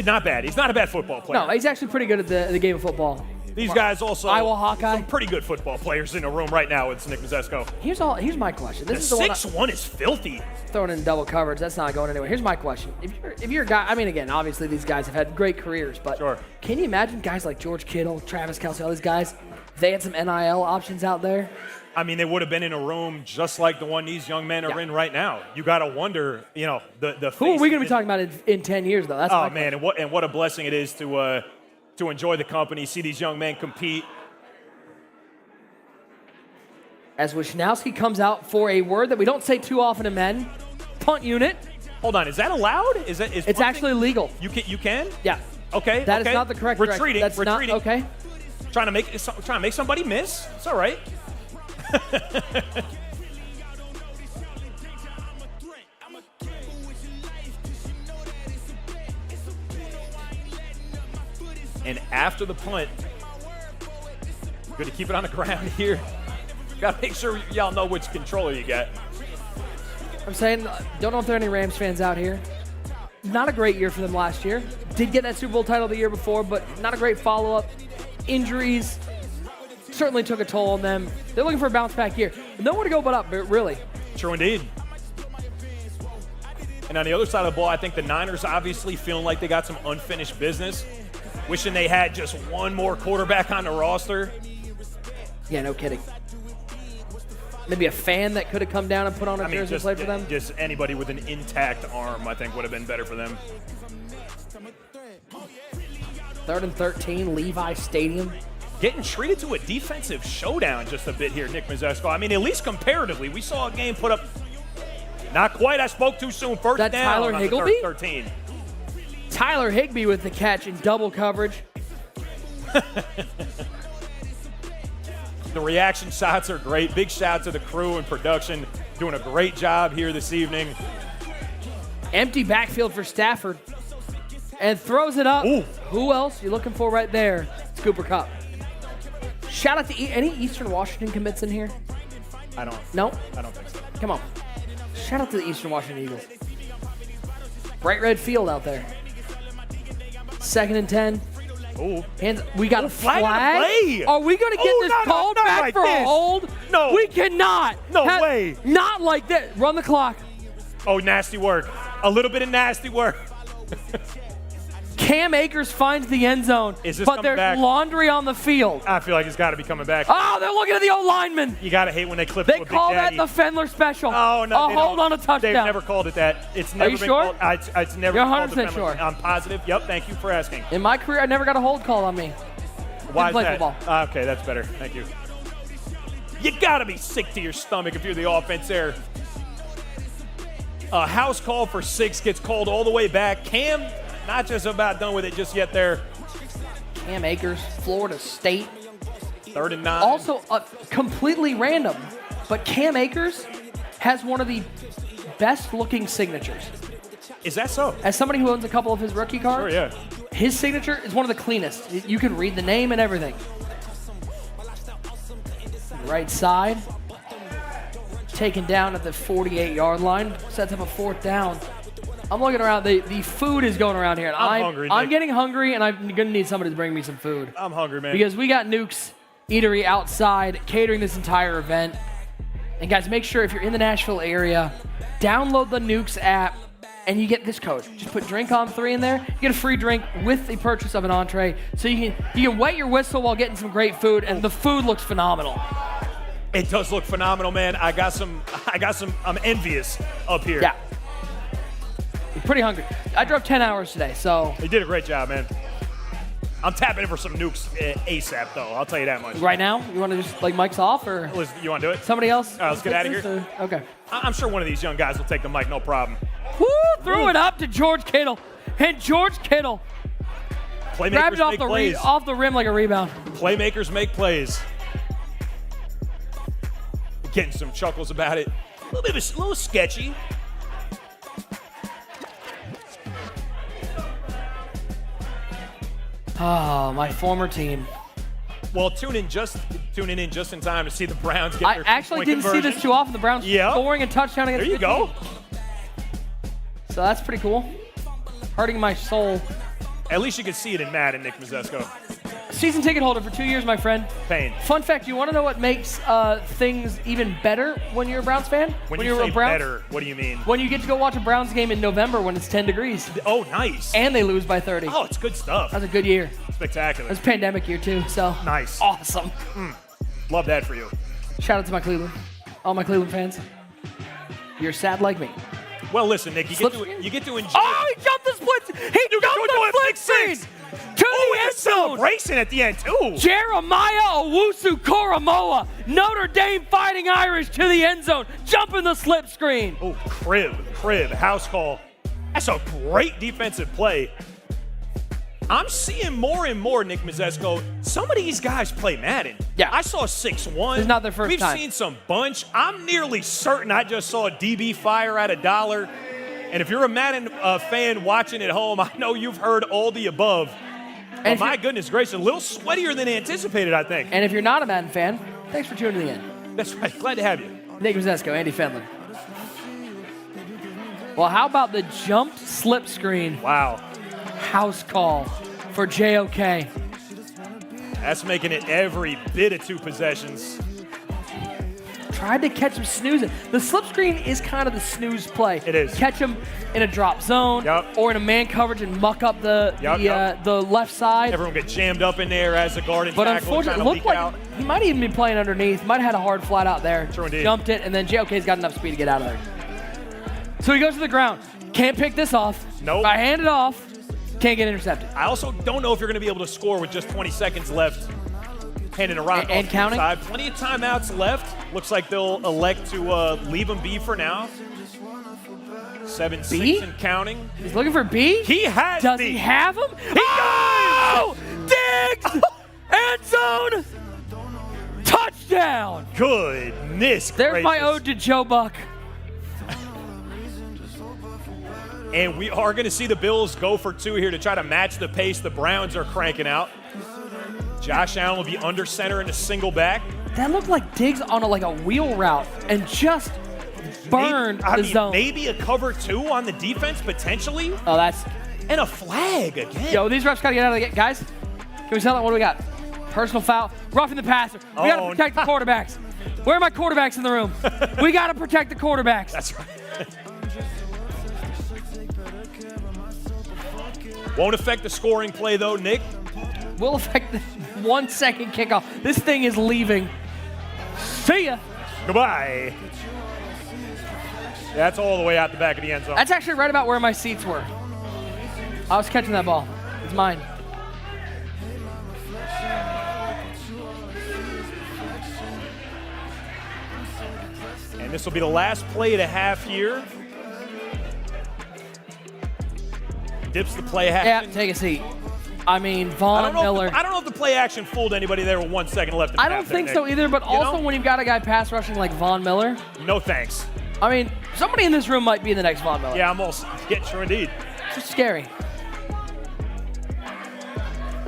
Not bad. He's not a bad football player. No, he's actually pretty good at the game of football. These guys also Iowa Hawkeye. Some pretty good football players in the room right now with Nick Mizesko. Here's my question. This is the 6-1 is filthy. Throwing in double coverage, that's not going anywhere. Here's my question. If you're a guy, I mean, again, obviously these guys have had great careers, but sure. Can you imagine guys like George Kittle, Travis Kelce, all these guys, if they had some NIL options out there? I mean, they would have been in a room just like the one these young men are in right now. You got to wonder, you know, the who are we going to be talking about in 10 years, though? That's man, and what a blessing it is to enjoy the company, see these young men compete. As Wisnowski comes out for a word that we don't say too often in men, punt unit. Hold on, is that allowed? Is it's punting? actually legal. You can? Yeah. Okay. That is not the correct retreating. That's retreating. Not, okay. Trying to make somebody miss. It's all right. And after the punt, good to keep it on the ground here. Got to make sure y'all know which controller you got. I'm saying, don't know if there are any Rams fans out here. Not a great year for them last year. Did get that Super Bowl title the year before, but not a great follow-up. Injuries certainly took a toll on them. They're looking for a bounce-back year. Nowhere to go but up, really. True indeed. And on the other side of the ball, I think the Niners obviously feeling like they got some unfinished business. Wishing they had just one more quarterback on the roster. Yeah, no kidding. maybe a fan that could have come down and put on a jersey and played for them. Just anybody with an intact arm, I think, would have been better for them. 3rd and 13, Levi Stadium. Getting treated to a defensive showdown just a bit here, Nick Mizesko. I mean, at least comparatively, we saw a game put up. Not quite. I spoke too soon. First That down Tyler on Higbee? the 13. Tyler Higbee with the catch in double coverage. The reaction shots are great. Big shout to the crew and production. Doing a great job here this evening. Empty backfield for Stafford. And throws it up. Ooh. Who else you looking for right there? It's Cooper Kupp. Shout out to any Eastern Washington commits in here? I don't think so. Come on. Shout out to the Eastern Washington Eagles. Bright red field out there. 2nd and 10. Ooh. We got a flag flag. on the play. Are we going to get this called not back like for this. a hold? No. We cannot. No way. Not like that. Run the clock. Oh, nasty work. A little bit of nasty work. Cam Akers finds the end zone, Is this but coming there's back? laundry on the field. I feel like it's got to be coming back. Oh, they're looking at the O-lineman. You got to hate when they clip They to a big call that daddy. the Fendler special. Oh, no, a they hold don't. on a touchdown. They've never called it that. It's never you been sure? called. It's never You're been called the 100% Fendler. sure? I'm positive. Yep, thank you for asking. In my career, I never got a hold call on me. Why is play that? football. Okay, that's better. Thank you. You got to be sick to your stomach if you're the offense there. A house call for 6 gets called all the way back. Cam, not just about done with it just yet there. Cam Akers, Florida State. 3rd and 9. Also, completely random, but Cam Akers has one of the best-looking signatures. Is that so? As somebody who owns a couple of his rookie cards, Sure, yeah. his signature is one of the cleanest. You can read the name and everything. Right side. Taken down at the 48-yard line. Sets up a 4th down. I'm looking around. The food is going around here. And I'm hungry, I'm Nick. getting hungry, and I'm going to need somebody to bring me some food. I'm hungry, man. Because we got Newk's Eatery outside catering this entire event. And guys, make sure if you're in the Nashville area, download the Newk's app, and you get this code. Just put drink on 3 in there. You get a free drink with the purchase of an entree. So you can wet your whistle while getting some great food, and the food looks phenomenal. It does look phenomenal, man. I'm envious up here. Yeah. I'm pretty hungry. I drove 10 hours today, so. You did a great job, man. I'm tapping in for some nukes ASAP, though. I'll tell you that much. Right now, you want to just like mic's off, or You want to do it? somebody else? All right, let's get out of take here. this, or- Okay. I'm sure one of these young guys will take the mic, no problem. Woo! Threw it up to George Kittle, and George Kittle Playmakers grabbed it make plays. off the rim like a rebound. Playmakers make plays. Getting some chuckles about it. A little sketchy. Oh, my former team. Well, tuning in just in time to see the Browns get I their actually two-point didn't see conversion. this too often. The Browns Yep. scoring a touchdown against There you good go. team. So that's pretty cool. Hurting my soul. At least you can see it in Madden, Nick Mizesko. Season ticket holder for 2 years, my friend. Pain. Fun fact, you want to know what makes things even better when you're a Browns fan? When you you're say a Browns, better, what do you mean? When you get to go watch a Browns game in November when it's 10 degrees. Oh, nice. And they lose by 30. Oh, it's good stuff. That was a good year. Spectacular. It was a pandemic year, too, so. Nice. Awesome. Love that for you. Shout out to my Cleveland. All my Cleveland fans. You're sad like me. Well, listen, Nick, you get to enjoy. Oh, he jumped the split. He jumped the split screen. To Oh, the and end zone. celebration at the end, too. Jeremiah Owusu Koromoa, Notre Dame Fighting Irish to the end zone, jumping the slip screen. Oh, crib, house call. That's a great defensive play. I'm seeing more and more, Nick Mizesko. Some of these guys play Madden. Yeah. I saw 6-1. It's not their first time. We've seen some bunch. I'm nearly certain I just saw a DB fire at $1. And if you're a Madden fan watching at home, I know you've heard all the above. And My goodness gracious, a little sweatier than anticipated, I think. And if you're not a Madden fan, thanks for tuning in. That's right. Glad to have you. Nick Mizesko, Andy Fendler. Well, how about the jumped slip screen Wow. house call for JOK? That's making it every bit of 2 possessions. tried to catch him snoozing. The slip screen is kind of the snooze play. It is. Catch him in a drop zone or in a man coverage and muck up the left side. Everyone get jammed up in there as a guard and But tackle. unfortunately, it looked like he might even be playing underneath. Might have had a hard flat out there. True indeed. Jumped it, and then JOK's got enough speed to get out of there. So he goes to the ground. Can't pick this off. Nope. If I hand it off, can't get intercepted. I also don't know if you're going to be able to score with just 20 seconds left. Handing a rock and off counting. To the side. Plenty of timeouts left. Looks like they'll elect to leave him be for now. 7-6 and counting. He's looking for B? He has Does B. he have him? Oh! Diggs! End zone! Touchdown! Goodness There's gracious. my ode to Joe Buck. And we are going to see the Bills go for 2 here to try to match the pace the Browns are cranking out. Josh Allen will be under center in a single back. That looked like Diggs on a wheel route and just burned the zone. Maybe a cover 2 on the defense, potentially. Oh, that's... And a flag again. Yo, these refs got to get out of the game. Guys, can we tell them what do we got? Personal foul, roughing the passer. We got to protect the quarterbacks. Where are my quarterbacks in the room? We got to protect the quarterbacks. That's right. Won't affect the scoring play, though, Nick. Will affect the 1 second kickoff. This thing is leaving. See ya. Goodbye. That's all the way out the back of the end zone. That's actually right about where my seats were. I was catching that ball. It's mine. And this will be the last play of the half here. Dips the play action. Yeah, take a seat. I mean, Von Miller. I don't know if the play action fooled anybody there with 1 second left in the I don't think so either, but also when you've got a guy pass rushing like Von Miller. No thanks. I mean, somebody in this room might be the next Von Miller. Yeah, I'm also true indeed. It's just scary.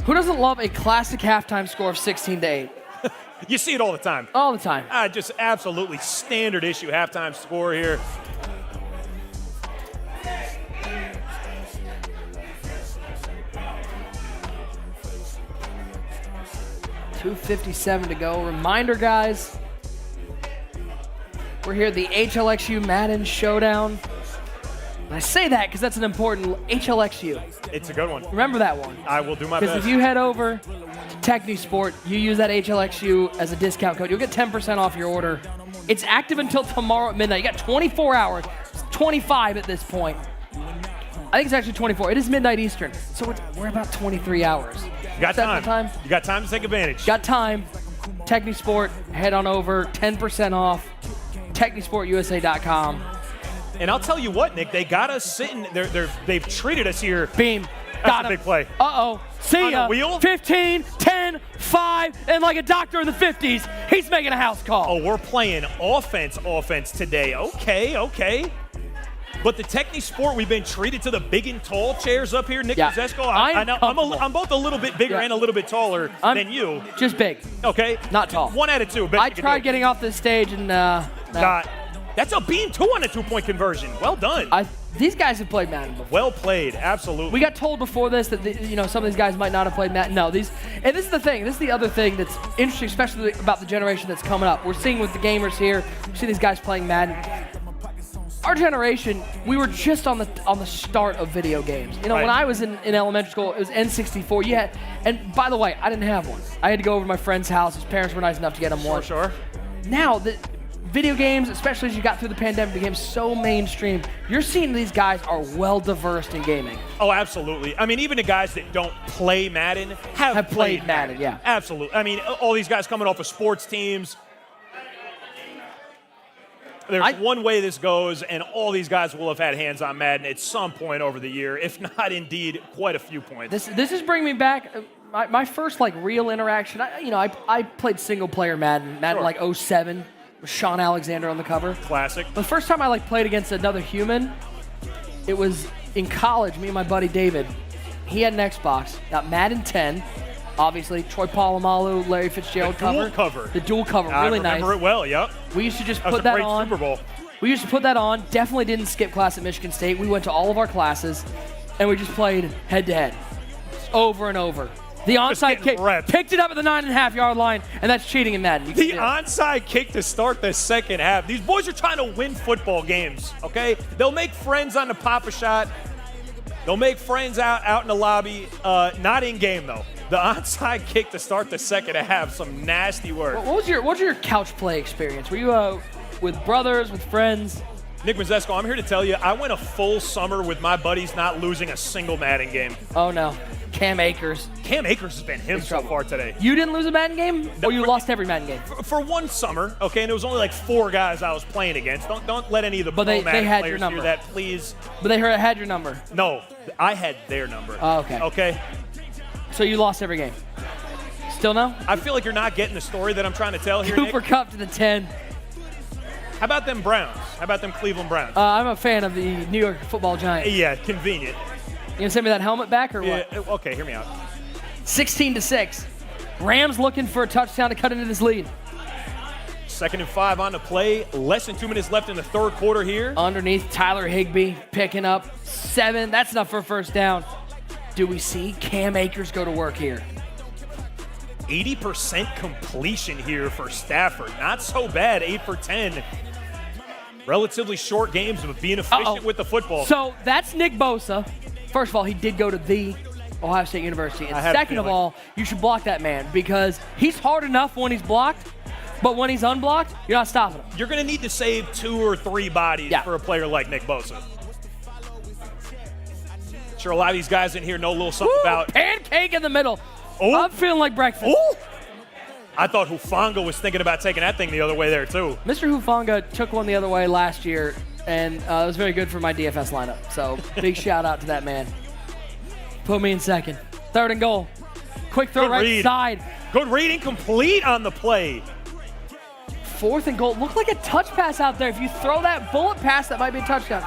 Who doesn't love a classic halftime score of 16-8? You see it all the time. All the time. Just absolutely standard issue halftime score here. .257 to go. Reminder, guys, we're here at the HLXU Madden Showdown. And I say that because that's an important HLXU. It's a good one. Remember that one. I will do my best. Because if you head over to Techni Sport, you use that HLXU as a discount code, you'll get 10% off your order. It's active until tomorrow at midnight. You got 24 hours. It's 25 at this point. I think it's actually 24. It is midnight Eastern, so we're about 23 hours. You got time. You got time to take advantage. Got time. Techni Sport, head on over, 10% off. TechniSportUSA.com. And I'll tell you what, Nick, they got us sitting. They've treated us here. Beam. That's Got a him. big play. Uh-oh. See ya. On the wheel? 15, 10, 5, and like a doctor in the 50s, he's making a house call. Oh, we're playing offense today. Okay. But the Techni Sport, we've been treated to the big and tall chairs up here. Nick Mizesko, I know I'm both a little bit bigger and a little bit taller than you. Just big. Okay. Not tall. 1 out of 2. I tried getting off this stage and that's a beam 2 on a 2-point conversion. Well done. These guys have played Madden before. Well played, absolutely. We got told before this that some of these guys might not have played Madden. No, and this is the thing. This is the other thing that's interesting, especially about the generation that's coming up. We're seeing with the gamers here. We see these guys playing Madden. Our generation, we were just on the start of video games. When I was in elementary school, it was N64. And by the way, I didn't have one. I had to go over to my friend's house. His parents were nice enough to get him one. Sure. Now, the video games, especially as you got through the pandemic, became so mainstream. You're seeing these guys are well-diversed in gaming. Oh, absolutely. I mean, even the guys that don't play Madden have played Madden, yeah. Absolutely. I mean, all these guys coming off of sports teams. There's one way this goes, and all these guys will have had hands on Madden at some point over the year, if not indeed quite a few points. This is bringing me back. My first real interaction. I played single player Madden like 07 with Sean Alexander on the cover. Classic. The first time I played against another human, it was in college. Me and my buddy David. He had an Xbox. Got Madden 10. Obviously, Troy Polamalu, Larry Fitzgerald cover. The dual cover, really nice. I remember it well, yep. We used to just put that on. Super Bowl. We used to put that on. Definitely didn't skip class at Michigan State. We went to all of our classes, and we just played head-to-head over and over. The onside kick. Reps. Picked it up at the 9.5-yard line, and that's cheating in Madden. The onside kick to start the second half. These boys are trying to win football games, okay? They'll make friends on the Papa Shot. They'll make friends out in the lobby. Not in game, though. The onside kick to start the second half, some nasty work. What was your couch play experience? Were you with brothers, with friends? Nick Mizesko, I'm here to tell you, I went a full summer with my buddies not losing a single Madden game. Oh, no. Cam Akers. Cam Akers has been him so far today. You didn't lose a Madden game? Or you lost every Madden game? For one summer, okay, and it was only like 4 guys I was playing against. Don't let any of the pro Madden players hear that, please. But they had your number. No, I had their number. Oh, okay. Okay? So you lost every game. Still no? I feel like you're not getting the story that I'm trying to tell here, Cooper Nick. Kupp to the 10. How about them Browns? How about them Cleveland Browns? I'm a fan of the New York Football Giants. Yeah, convenient. You gonna send me that helmet back or what? Yeah, okay, hear me out. 16-6. Rams looking for a touchdown to cut into this lead. 2nd and 5 on the play. Less than 2 minutes left in the third quarter here. Underneath, Tyler Higbee picking up 7. That's enough for a first down. Do we see Cam Akers go to work here? 80% completion here for Stafford. Not so bad, 8 for 10. Relatively short games, but being efficient with the football. So that's Nick Bosa. First of all, he did go to the Ohio State University. And second of all, you should block that man because he's hard enough when he's blocked, but when he's unblocked, you're not stopping him. You're going to need to save 2 or 3 bodies for a player like Nick Bosa. Sure, a lot of these guys in here know a little something about pancake in the middle. Oh. I'm feeling like breakfast. Ooh. I thought Hufanga was thinking about taking that thing the other way there, too. Mr. Hufanga took one the other way last year, and it was very good for my DFS lineup. So big shout out to that man. Put me in second. 3rd and goal. Quick throw side. Good reading, complete on the play. 4th and goal. Looked like a touch pass out there. If you throw that bullet pass, that might be a touchdown.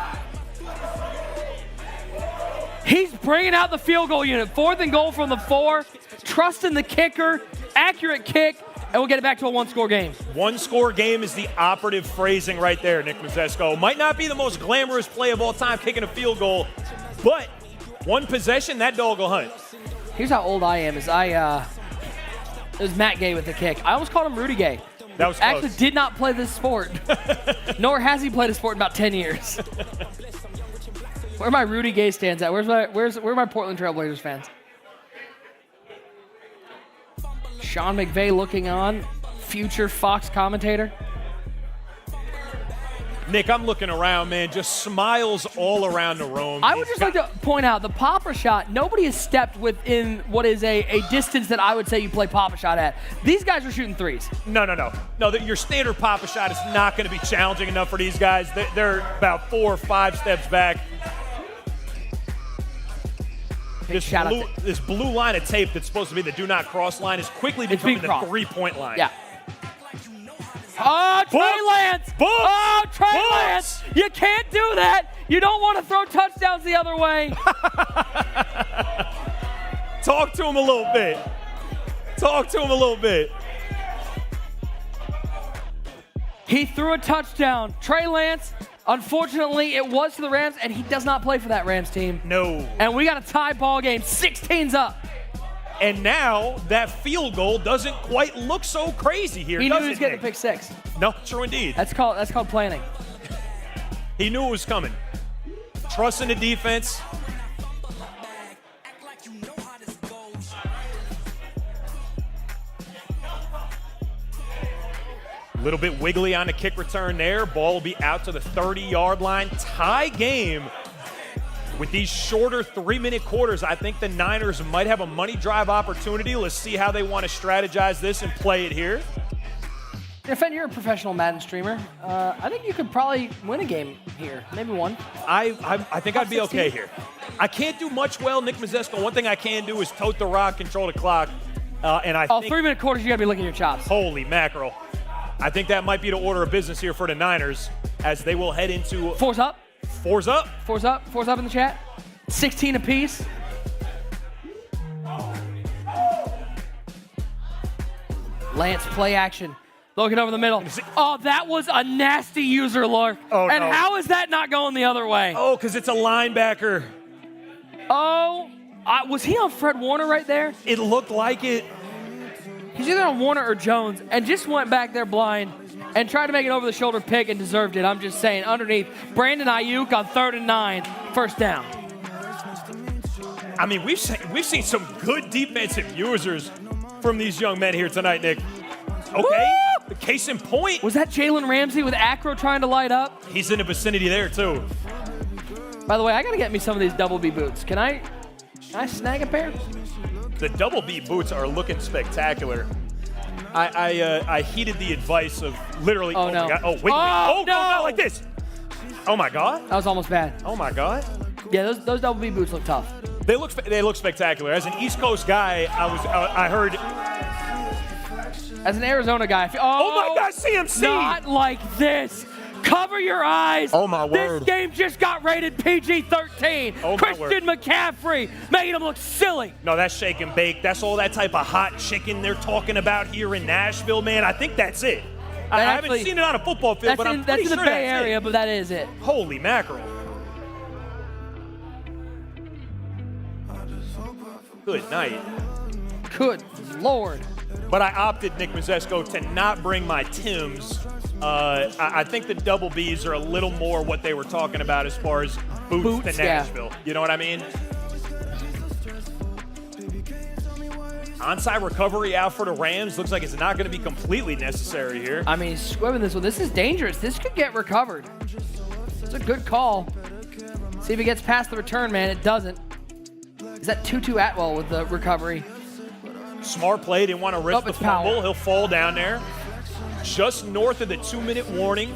He's bringing out the field goal unit. 4th and goal from the 4. Trusting the kicker. Accurate kick. And we'll get it back to a 1-score game. 1-score game is the operative phrasing right there, Nick Mizesko. Might not be the most glamorous play of all time, kicking a field goal, but one possession, that dog will hunt. Here's how old I am. It was Matt Gay with the kick. I almost called him Rudy Gay. That was close. Actually did not play this sport. Nor has he played a sport in about 10 years. Where are my Rudy Gay stands at? Where are my Portland Trailblazers fans? Sean McVay looking on, future Fox commentator. Nick, I'm looking around, man. Just smiles all around the room. I would just like to point out the Papa Shot, nobody has stepped within what is a distance that I would say you play Papa Shot at. These guys are shooting threes. No, your standard Papa Shot is not going to be challenging enough for these guys. They're about 4 or 5 steps back. This blue line of tape that's supposed to be the do not cross line is quickly becoming the 3-point line. Yeah. Oh, Trey Lance! Oh, Trey Lance! You can't do that! You don't want to throw touchdowns the other way. Talk to him a little bit. Talk to him a little bit. He threw a touchdown. Trey Lance, unfortunately, it was to the Rams, and he does not play for that Rams team. No. And we got a tie ball game, 16's up. And now that field goal doesn't quite look so crazy here. He knew he was getting the pick 6. No, true indeed. That's called planning. He knew it was coming. Trust in the defense. A little bit wiggly on the kick return there. Ball will be out to the 30-yard line. Tie game. With these shorter 3-minute quarters, I think the Niners might have a money drive opportunity. Let's see how they want to strategize this and play it here. Fend, you're a professional Madden streamer. I think you could probably win a game here, maybe one. I think I'd be okay here. I can't do much well, Nick Mizesko. One thing I can do is tote the rock, control the clock, and I think 3-minute quarters, you got to be licking your chops. Holy mackerel. I think that might be the order of business here for the Niners as they will head into 4's up. 4's up. 4's up in the chat. 16 apiece. Lance, play action. Looking over the middle. Oh, that was a nasty user lurk. Oh, and no. how is that not going the other way? Oh, because it's a linebacker. Oh, Was he on Fred Warner right there? It looked like it. He's either on Warner or Jones, and just went back there blind and tried to make an over-the-shoulder pick and deserved it. I'm just saying, underneath, Brandon Ayuk on 3rd and 9, first down. I mean, we've seen some good defensive users from these young men here tonight, Nick. Okay, the case in point. Was that Jalen Ramsey with Acro trying to light up? He's in the vicinity there, too. By the way, I got to get me some of these double B boots. Can I snag a pair? The double B boots are looking spectacular. I heeded the advice of literally. Oh, no. My God. Oh, wait. Oh, no. Not like this. Oh, my God. That was almost bad. Oh, my God. Yeah, those double B boots look tough. They look spectacular. As an East Coast guy, I heard. As an Arizona guy, oh my God, CMC! Not like this. Cover your eyes. Oh my word. This game just got rated PG-13. Oh, Christian McCaffrey making him look silly. No, that's shake and bake. That's all that type of hot chicken they're talking about here in Nashville, man. I think that's it. I haven't seen it on a football field, but I'm pretty sure that's in the Bay Area, but that is it. Holy mackerel. Good night. Good Lord. But I opted, Nick Mizesko, to not bring my Timbs. I think the double Bs are a little more what they were talking about as far as boots than Nashville. Yeah. You know what I mean? Onside recovery out for the Rams. Looks like it's not going to be completely necessary here. I mean, swimming this one. This is dangerous. This could get recovered. It's a good call. See if it gets past the return, man. It doesn't. Is that Tutu Atwell with the recovery? Smart play. Didn't want to risk the fumble. Powell. He'll fall down there. Just north of the 2-minute warning.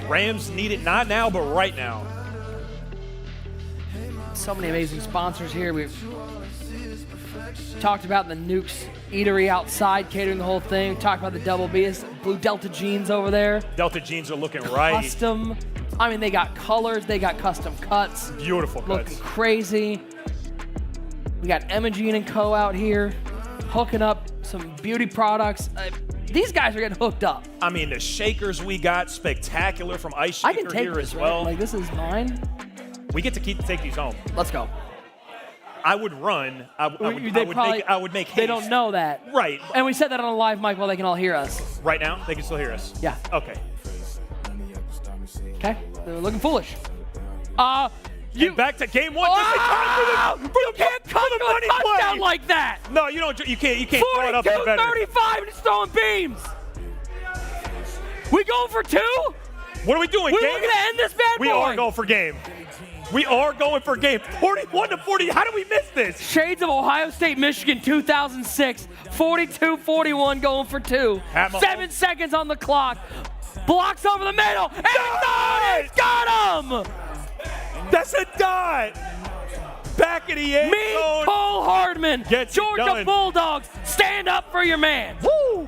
Rams need it not now, but right now. So many amazing sponsors here. We've talked about the Newk's Eatery outside, catering the whole thing. We talked about the double B's, blue Delta jeans over there. Delta jeans are looking right. Custom. I mean, they got colors. They got custom cuts. Beautiful cuts. Looking crazy. We got Emogene Co out here, hooking up some beauty products. These guys are getting hooked up. I mean, the shakers we got, spectacular from Ice Shaker I can take here this, as well. Right? Like, this is mine. We get to take these home. Let's go. I would run. I would make haste. They don't know that. Right. And we said that on a live mic while they can all hear us. Right now? They can still hear us? Yeah. Okay. Okay. They're looking foolish. You back to game one. You can't cut to a touchdown like that. No, you don't. You can't throw it up for better. 42-35 and it's throwing beams. We going for two? What are we doing? We're going to end this bad boy. We are going for game. We are going for game. 41-40. How did we miss this? Shades of Ohio State, Michigan, 2006. 42-41 going for two. 7 seconds on the clock. Blocks over the middle. And it's got him. That's a dot. Back in the end zone. Cole Hardman. Georgia Bulldogs, stand up for your man. Woo!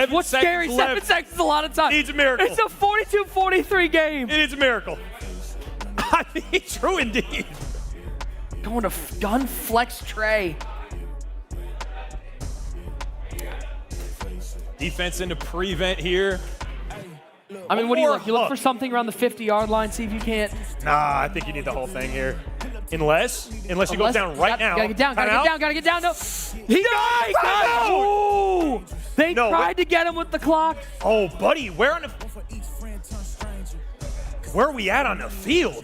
What's scary? 7 seconds is a lot of time. Needs a miracle. It's a 42-43 game. It needs a miracle. I mean, true indeed. Going to gun flex Trey. Defense into prevent here. I mean, what do you look? You look for something around the 50-yard line, see if you can't. Nah, I think you need the whole thing here. Unless you go down right now. Gotta get down, gotta get down. No. He got Ooh! They tried to get him with the clock. Oh, buddy, where are we at on the field?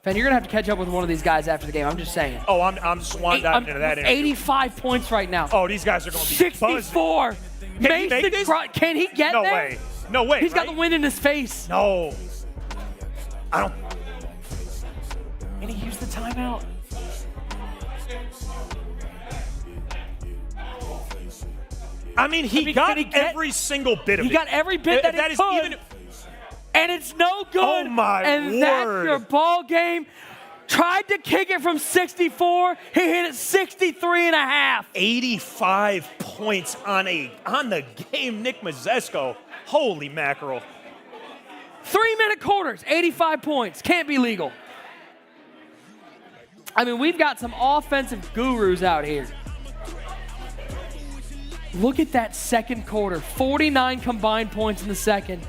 Fan, you're gonna have to catch up with one of these guys after the game. I'm just saying. Oh, I'm swan diving into that. 85 points right now. Oh, these guys are gonna be 64. Can he get no there? Way. No way. He's got the wind in his face. No. I don't. And he used the timeout. I mean, he got every single bit of it. He got every bit that he could. Even, and it's no good. Oh, my and word. That's your ball game. Tried to kick it from 64. He hit it 63.5. 85 points on the game, Nick Mizesko. Holy mackerel. 3-minute quarters, 85 points. Can't be legal. I mean, we've got some offensive gurus out here. Look at that second quarter. 49 combined points in the second.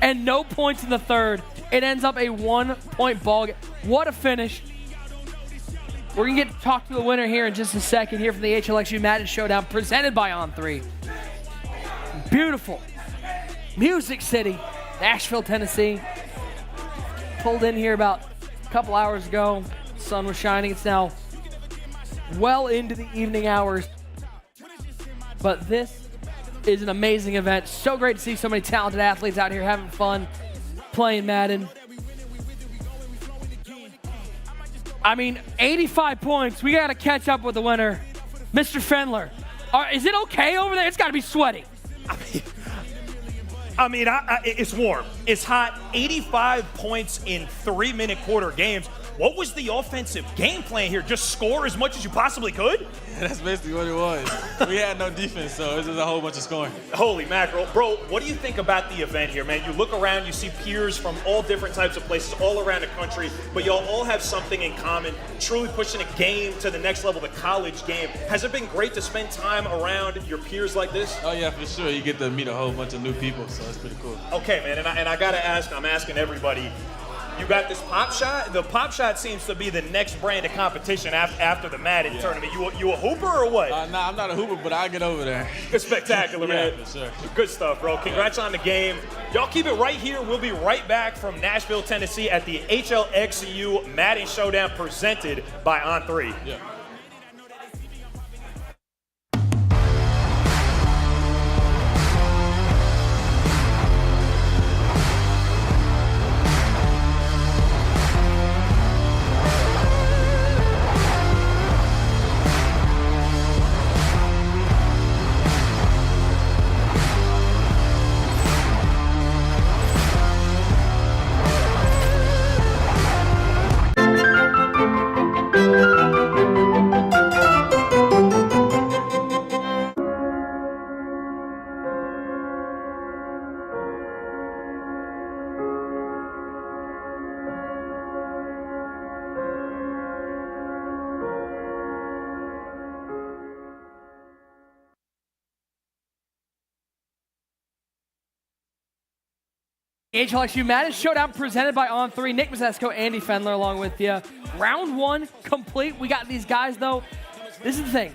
and no points in the third. It ends up a 1-point ball game. What a finish. We're going to get to talk to the winner here in just a second here from the HLXU Madden Showdown presented by On3. Beautiful. Music City, Nashville, Tennessee. Pulled in here about a couple hours ago. The sun was shining. It's now well into the evening hours. But this is an amazing event. So great to see so many talented athletes out here having fun, playing Madden. I mean, 85 points. We got to catch up with the winner, Mr. Fendler. Is it okay over there? It's got to be sweaty. I mean, it's warm. It's hot. 85 points in 3-minute quarter games. What was the offensive game plan here? Just score as much as you possibly could? Yeah, that's basically what it was. We had no defense, so it was just a whole bunch of scoring. Holy mackerel. Bro, what do you think about the event here, man? You look around, you see peers from all different types of places all around the country, but y'all all have something in common, truly pushing a game to the next level, the college game. Has it been great to spend time around your peers like this? Oh, yeah, for sure. You get to meet a whole bunch of new people, so it's pretty cool. Okay, man, and I got to ask, I'm asking everybody, you got this pop shot? The pop shot seems to be the next brand of competition after the Madden tournament. You a hooper or what? Nah, I'm not a hooper, but I'll get over there. It's spectacular, man. Yeah, for sure. Good stuff, bro. Congrats on the game. Y'all keep it right here. We'll be right back from Nashville, Tennessee at the HLXU Madden Showdown presented by On3. Yeah. HLXU Madden Showdown presented by On3. Nick Mizesko, Andy Fendler along with you. Round 1 complete. We got these guys, though. This is the thing.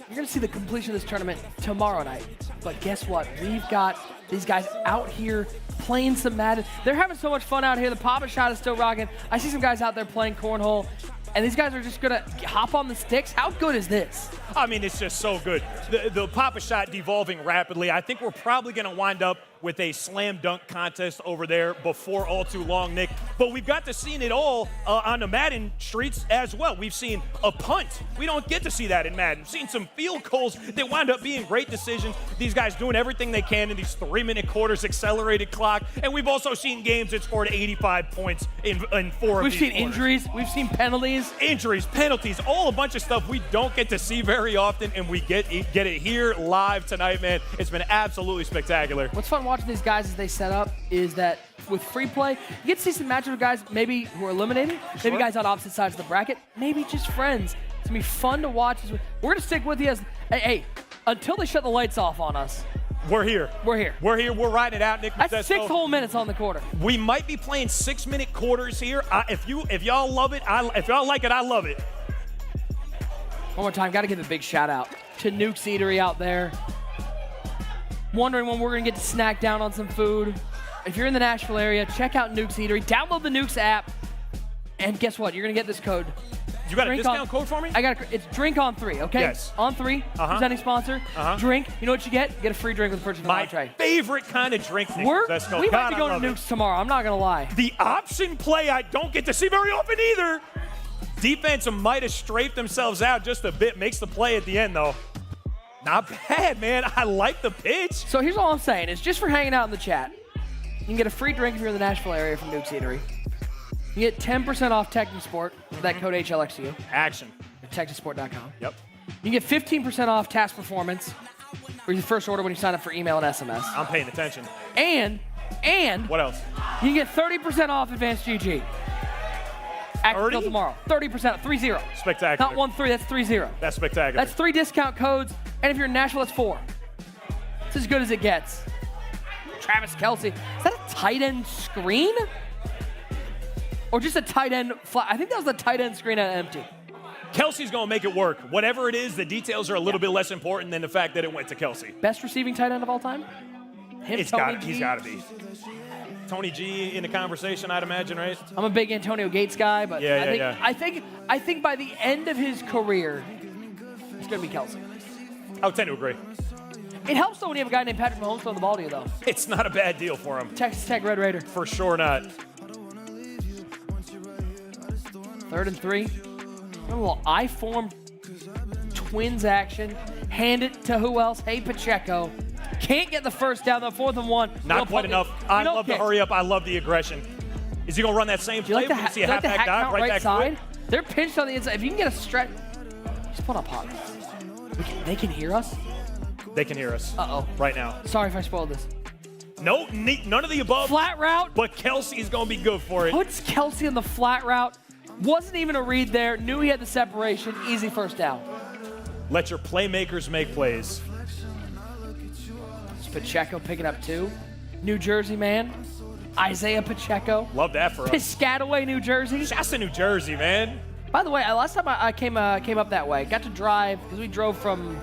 You're going to see the completion of this tournament tomorrow night. But guess what? We've got these guys out here playing some Madden. They're having so much fun out here. The Papa Shot is still rocking. I see some guys out there playing cornhole. And these guys are just going to hop on the sticks. How good is this? I mean, it's just so good. The Papa Shot devolving rapidly. I think we're probably going to wind up with a slam dunk contest over there before all too long, Nick. But we've got to see it all on the Madden streets as well. We've seen a punt. We don't get to see that in Madden. We've seen some field goals that wind up being great decisions. These guys doing everything they can in these 3-minute quarters, accelerated clock. And we've also seen games that scored 85 points in 4 of these quarters. We've seen injuries. We've seen penalties. Injuries, penalties, all a bunch of stuff we don't get to see very often, and we get it here live tonight, man. It's been absolutely spectacular. What's fun watching these guys as they set up is that with free play, you get to see some matchups with guys maybe who are eliminating, maybe guys on opposite sides of the bracket, maybe just friends. It's going to be fun to watch. We're going to stick with you as, hey, until they shut the lights off on us. We're here. We're here. We're here. We're riding it out, Nick. That's 6 whole minutes on the quarter. We might be playing 6-minute quarters here. If y'all love it, if y'all like it, I love it. One more time, got to give a big shout out to Newk's Eatery out there. Wondering when we're going to get to snack down on some food. If you're in the Nashville area, check out Newk's Eatery. Download the Newk's app. And guess what? You're going to get this code. You got a discount code for me? I got it's Drink On3, okay? Yes. On3, presenting sponsor. Drink. You know what you get? You get a free drink with the purchase of an entree. My favorite kind of drink, Nick. We might be going to Newk's tomorrow. I'm not going to lie. The option play I don't get to see very often either. Defense might have strafed themselves out just a bit. Makes the play at the end, though. Not bad, man. I like the pitch. So here's all I'm saying. It's just for hanging out in the chat. You can get a free drink if you're in the Nashville area from Newk's Eatery. You get 10% off Techni Sport with that code HLXU. Action. At technisport.com. Yep. You can get 15% off Tasc Performance for your first order when you sign up for email and SMS. I'm paying attention. And what else? You can get 30% off AdvancedGG. Active till tomorrow. 30%, 3-0. Spectacular. Not 1-3, that's 3-0. That's spectacular. That's 3 discount codes, and if you're in Nashville, that's 4. It's as good as it gets. Travis Kelce. Is that a tight end screen? Or just a tight end flat? I think that was the tight end screen at empty. Kelsey's going to make it work. Whatever it is, the details are a little bit less important than the fact that it went to Kelsey. Best receiving tight end of all time? He's got to be. Tony G in the conversation, I'd imagine, right? I'm a big Antonio Gates guy, but I think by the end of his career, it's going to be Kelsey. I would tend to agree. It helps, though, when you have a guy named Patrick Mahomes throwing the ball to you, though. It's not a bad deal for him. Texas Tech Red Raider. For sure not. 3rd and 3. A little I-form twins action. Hand it to who else? Hey, Pacheco. Can't get the first down, though. 4th and 1. Not quite enough. I love the hurry up. I love the aggression. Is he going to run that same play? You like the halfback dive right back side? To it? They're pinched on the inside. If you can get a stretch. Just put up hot. They can hear us? They can hear us. Uh-oh. Right now. Sorry if I spoiled this. No, none of the above. Flat route. But Kelsey's going to be good for it. Puts Kelsey on the flat route. Wasn't even a read there. Knew he had the separation. Easy first down. Let your playmakers make plays. It's Pacheco picking up 2. New Jersey man. Isaiah Pacheco. Love that for us. Piscataway, New Jersey. Shasta, New Jersey, man. By the way, last time I came up that way, got to drive, because we drove from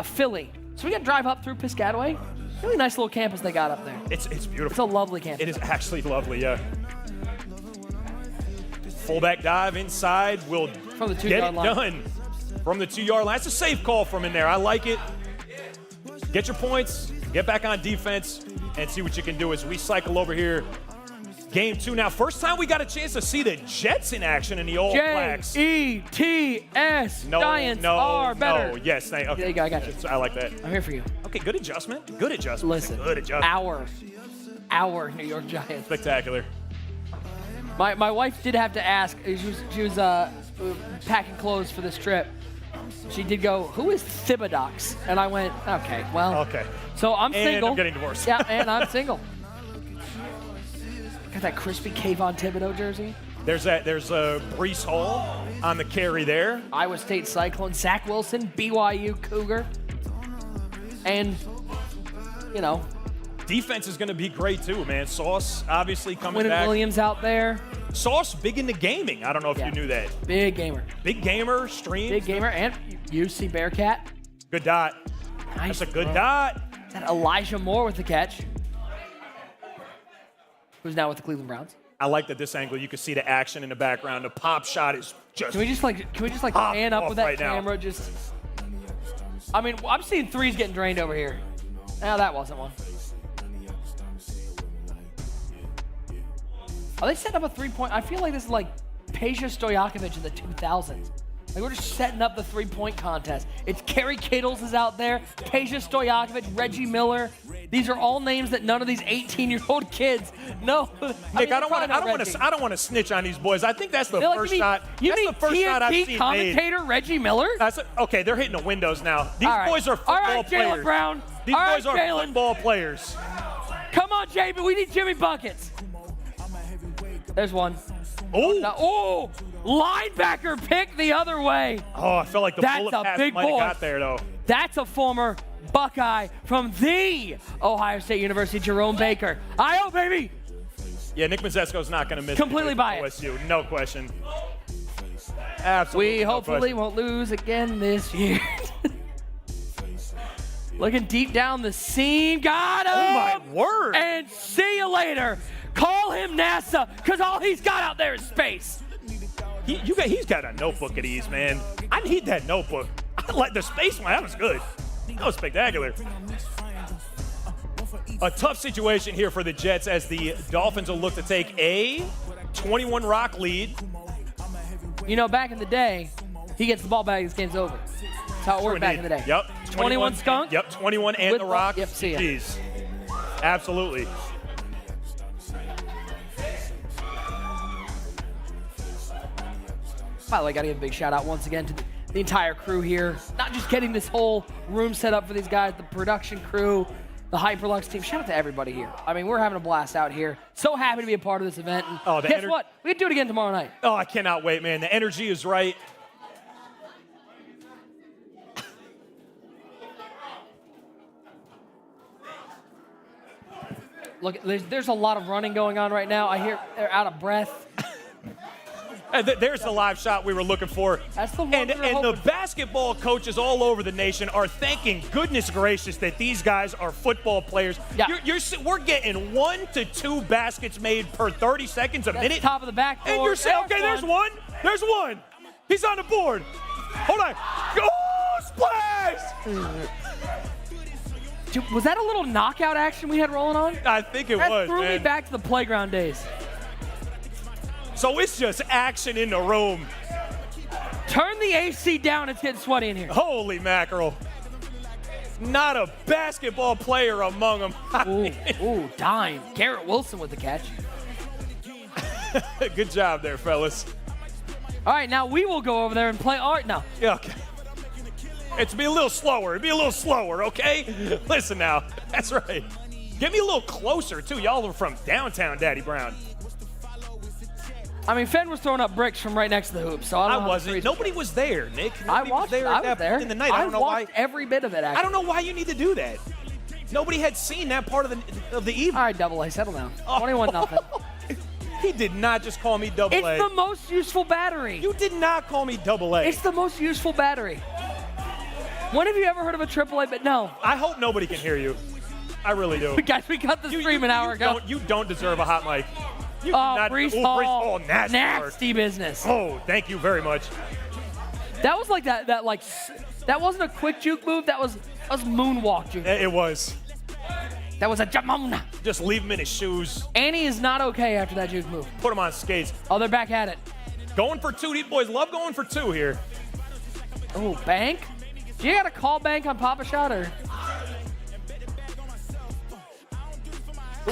Philly. So we got to drive up through Piscataway. Really nice little campus they got up there. It's beautiful. It's a lovely campus. It is actually lovely, yeah. Fullback dive inside will from the 2 get yard it line. done. From the 2 yard line. That's a safe call from in there. I like it. Get your points, get back on defense, and see what you can do as we cycle over here. Game 2 now. First time we got a chance to see the Jets in action in the All Blacks. J-E-T-S. Giants are better. No, yes. Okay. There you go. I got you. I like that. I'm here for you. Okay, good adjustment. Good adjustment. Listen, good adjustment. Our New York Giants. Spectacular. My wife did have to ask. She was packing clothes for this trip. She did go, who is Thibodeaux? And I went, okay, well. Okay. So I'm single. And I'm getting divorced. Yeah, and I'm single. Got that crispy Kayvon Thibodeau jersey. There's Breece Hall on the carry there. Iowa State Cyclone. Zach Wilson, BYU Cougar. And, you know. Defense is going to be great too, man. Sauce obviously coming back. Williams out there. Sauce big into gaming. I don't know if you knew that. Big gamer. Big gamer, streams. Big gamer, and UC Bearcat. Good dot. Nice. That's a good dot. Is that Elijah Moore with the catch? Who's now with the Cleveland Browns. I like that this angle. You can see the action in the background. The pop shot is just. Can we just like pan up with that right camera? Now. Just. I mean, I'm seeing threes getting drained over here. No, that wasn't one. Are they setting up a 3-point? I feel like this is like Peja Stojakovic in the 2000s. Like we're just setting up the 3-point contest. It's Kerry Kittles is out there, Peja Stojakovic, Reggie Miller. These are all names that none of these 18-year-old kids know. Nick, I don't want to snitch on these boys. I think that's the first shot. You that's mean the first shot I've seen commentator made. Reggie Miller? Okay, they're hitting the windows now. These boys are football all right, players. Jaylen Brown. These all boys right, are football players. Come on, Jamie. We need Jimmy buckets. There's one. Oh, linebacker pick the other way. Oh, I felt like the bullet pass might have got there, though. That's a former Buckeye from the Ohio State University, Jerome Baker. I-O, baby. Yeah, Nick Mizesko's not going to miss. Completely biased. OSU, no question. Absolutely. We hopefully won't lose again this year. Looking deep down the seam. Got him. Oh, my word. And see you later. Call him NASA, because all he's got out there is space. He's got a notebook at ease, man. I need that notebook. I like the space one. That was good. That was spectacular. A tough situation here for the Jets as the Dolphins will look to take a 21-rock lead. You know, back in the day, he gets the ball back, this game's over. That's how it worked back in the day. Yep. 21 skunk. Yep, 21 and the rock. Yep, see ya. Jeez. Absolutely. By the way, got to give a big shout out once again to the entire crew here. Not just getting this whole room set up for these guys, the production crew, the Hyperluxe team. Shout out to everybody here. I mean, we're having a blast out here. So happy to be a part of this event. And guess what? We can do it again tomorrow night. Oh, I cannot wait, man. The energy is right. look, there's a lot of running going on right now. I hear they're out of breath. There's the live shot we were looking for. That's the one and we were the hoping. basketball coaches all over the nation are thanking goodness gracious that these guys are football players. Yeah. We're getting 1 to 2 baskets made per 30 seconds a minute. Top of the backboard. And you're saying, okay, there's one. There's one. He's on the board. Hold on. Oh, splash! Dude, was that a little knockout action we had rolling on? I think it that was, threw man. me back to the playground days. So it's just action in the room. Turn the AC down. It's getting sweaty in here. Holy mackerel. Not a basketball player among them. Ooh, dime. Garrett Wilson with the catch. Good job there, fellas. All right, now we will go over there and play art now. Yeah, okay. It's be a little slower. Be a little slower, okay? Listen now. That's right. Get me a little closer, too. Y'all are from downtown, Daddy Brown. I mean, Fenn was throwing up bricks from right next to the hoop, so I wasn't. Nobody was there, Nick. I watched. Was there I at was that there point in the night. I don't know watched why. every bit of it. Actually. I don't know why you need to do that. Nobody had seen that part of the evening. All right, Double A, settle down. 21-0. He did not just call me Double A. It's the most useful battery. You did not call me Double A. It's the most useful battery. When have you ever heard of a AAA? But no. I hope nobody can hear you. I really do. Guys, we got the stream an hour ago. You don't deserve a hot mic. You Brees Hall, nasty, nasty business. Oh, thank you very much. That was like that wasn't a quick juke move. That was moonwalk juke. It was. That was a jamona. Just leave him in his shoes. Annie is not okay after that juke move. Put him on skates. Oh, they're back at it. Going for two. These boys love going for two here. Oh, bank? Do you got a call bank on Papa Shot or?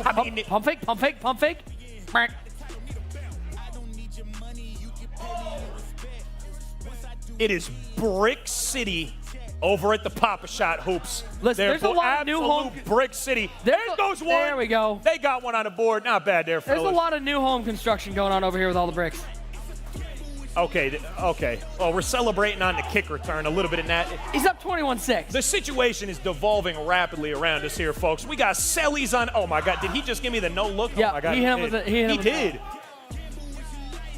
Pump fake. It is Brick City over at the Papa Shot hoops. Listen, there's a lot of new home. Brick City. There goes one. There we go. They got one on the board. Not bad there, fellas. There's a lot of new home construction going on over here with all the bricks. Okay. Well, we're celebrating on the kick return, a little bit in that. He's up 21-6. The situation is devolving rapidly around us here, folks. We got Sellies on. Oh, my God. Did he just give me the no look? Yeah, oh, my God. he hit him with it. He did.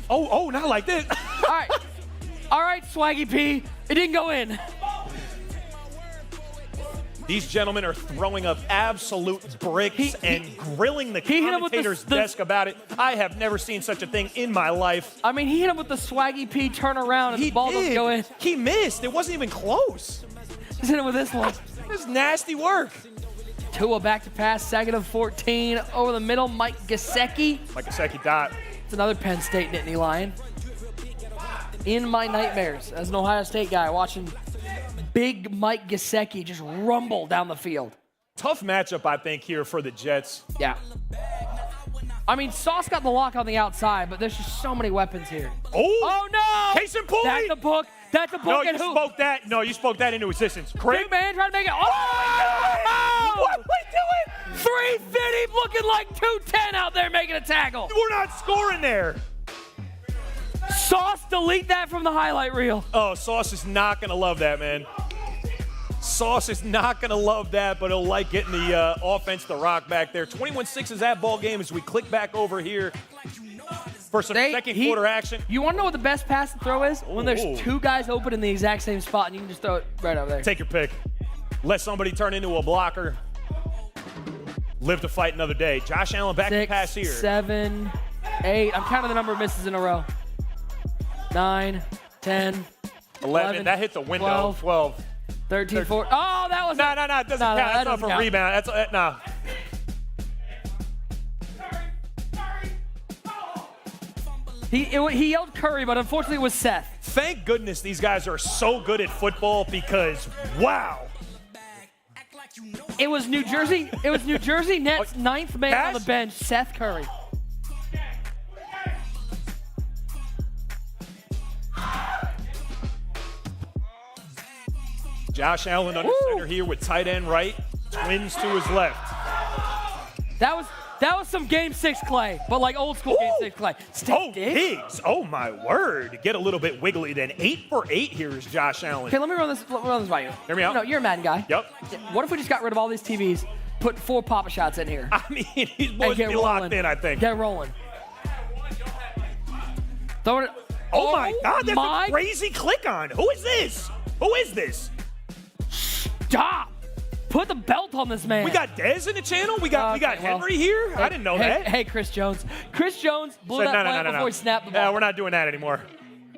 Oh, not like this. All right, Swaggy P. It didn't go in. These gentlemen are throwing up absolute bricks and grilling the commentator's desk about it. I have never seen such a thing in my life. I mean, he hit him with the Swaggy P turnaround and the ball doesn't go in. He missed. It wasn't even close. He's hit him with this one. This is nasty work. Tua back to pass, second of 14. Over the middle, Mike Gesicki. Mike Gesicki dot. It's another Penn State Nittany Lion. In my nightmares as an Ohio State guy watching big Mike Gesicki just rumble down the field. Tough matchup, I think, here for the Jets. Yeah. I mean, Sauce got the lock on the outside, but there's just so many weapons here. Oh no! Case in point! That's a book. That's a book. No, you spoke that into existence. Craig? Big man trying to make it. Oh! What are we doing? 350 looking like 210 out there making a tackle. We're not scoring there. Sauce, delete that from the highlight reel. Oh, Sauce is not going to love that, man. Sauce is not going to love that, but he'll like getting the offense to rock back there. 21-6 is that ball game as we click back over here for some second quarter action. You want to know what the best pass to throw is? When there's two guys open in the exact same spot and you can just throw it right over there. Take your pick. Let somebody turn into a blocker. Live to fight another day. Josh Allen back to pass here. 7, 8. I'm counting the number of misses in a row. 9, 10, 11. That hit the window. 12. 13, 14. Oh, that was No. It doesn't count. That's not for rebound. That's no. He yelled Curry, but unfortunately it was Seth. Thank goodness these guys are so good at football because, wow. It was New Jersey Nets' ninth man on the bench, Seth Curry. Josh Allen under center here with tight end right. Twins to his left. That was some Game 6 Clay, but like old school Game 6 Clay. Diggs. Oh, my word. Get a little bit wiggly then. 8 for 8 here is Josh Allen. Okay, let me run this by you. Hear me out. No, you're a Madden guy. Yep. What if we just got rid of all these TVs, put 4 pop shots in here. I mean, these boys be locked in, I think. Get rolling. Throw it. Oh my God, that's a crazy click on. Who is this? Who is this? Stop. Put the belt on this man. We got Dez in the channel? We got Henry here? I didn't know that. Hey, Chris Jones. Chris Jones blew that play before he snapped the ball. Yeah, we're not doing that anymore.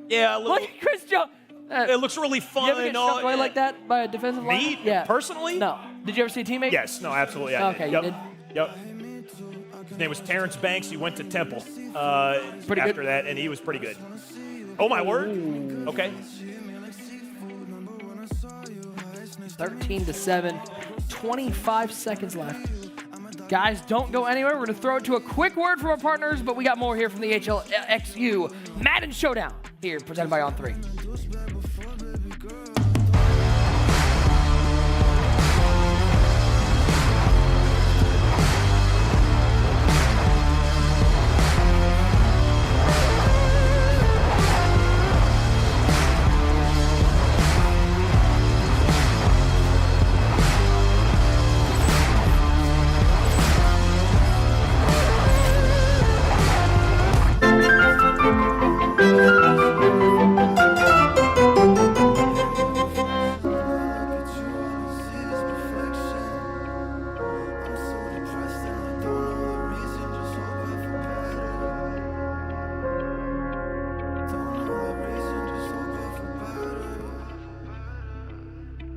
Yeah, a little. Look at Chris Jones. It looks really fun. You ever get struck away like that by a defensive line? Me? Yeah. Personally? No. Did you ever see a teammate? Yes. No, absolutely. I Okay, did. you did? Yep. His name was Terrence Banks. He went to Temple Pretty after good. that, and he was pretty good. Oh, my word. Okay. 13-7. 25 seconds left. Guys, don't go anywhere. We're going to throw it to a quick word from our partners, but we got more here from the HLXU Madden Showdown here, presented by On3.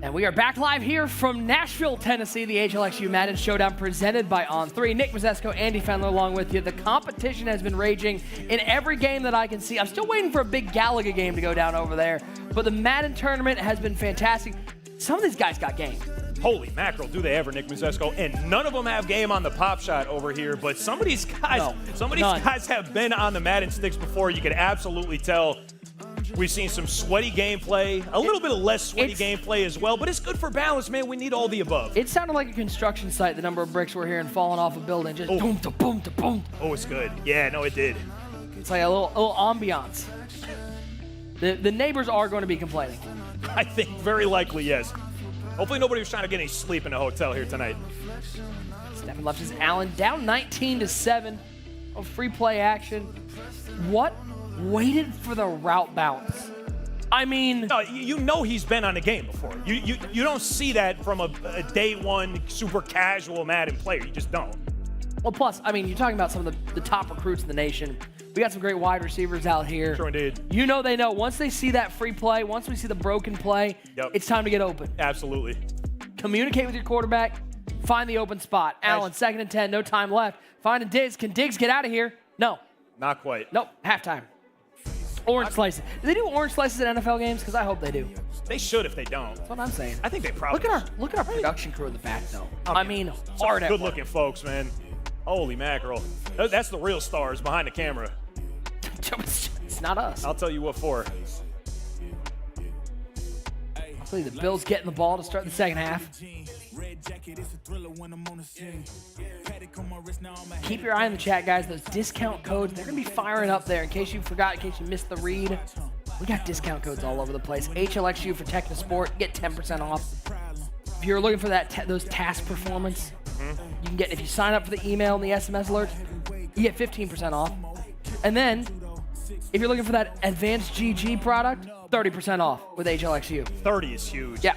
And we are back live here from Nashville, Tennessee, the HLXU Madden Showdown presented by On3. Nick Mizesko, Andy Fendler along with you. The competition has been raging in every game that I can see. I'm still waiting for a big Galaga game to go down over there, but the Madden tournament has been fantastic. Some of these guys got game. Holy mackerel, do they ever, Nick Mizesko? And none of them have game on the pop shot over here, but some of these guys, guys have been on the Madden sticks before. You can absolutely tell. We've seen some sweaty gameplay, a little bit of less sweaty gameplay as well, but it's good for balance, man. We need all the above. It sounded like a construction site, the number of bricks we're hearing falling off a building. Just boom, to boom, to boom. Oh, it's good. Yeah, no, it did. It's like a little ambiance. The neighbors are going to be complaining. I think very likely, yes. Hopefully nobody was trying to get any sleep in a hotel here tonight. Stepping left is Allen, down 19-7. Oh, free play action. What? Waited for the route bounce. I mean, no, you know he's been on the game before. You don't see that from a day one super casual Madden player. You just don't. Well, plus, I mean, you're talking about some of the top recruits in the nation. We got some great wide receivers out here. Sure indeed. You know they know. Once they see that free play, once we see the broken play, it's time to get open. Absolutely. Communicate with your quarterback. Find the open spot. Allen, 2nd and 10, no time left. Finding Diggs. Can Diggs get out of here? No. Not quite. Nope, halftime. Orange slices. Do they do orange slices at NFL games? Because I hope they do. They should if they don't. That's what I'm saying. I think they probably Look at our production crew in the back, though. I mean, hard at work. Good-looking folks, man. Holy mackerel. That's the real stars behind the camera. It's not us. I'll tell you what for. Hopefully the Bills getting the ball to start the second half. Keep your eye on the chat, guys. Those discount codes, they're going to be firing up there. In case you forgot, in case you missed the read, we got discount codes all over the place. HLXU for Techni Sport, get 10% off. If you're looking for those Tasc Performance, you can get, if you sign up for the email and the SMS alerts, you get 15% off. And then, if you're looking for that AdvancedGG product, 30% off with HLXU. 30 is huge. Yeah,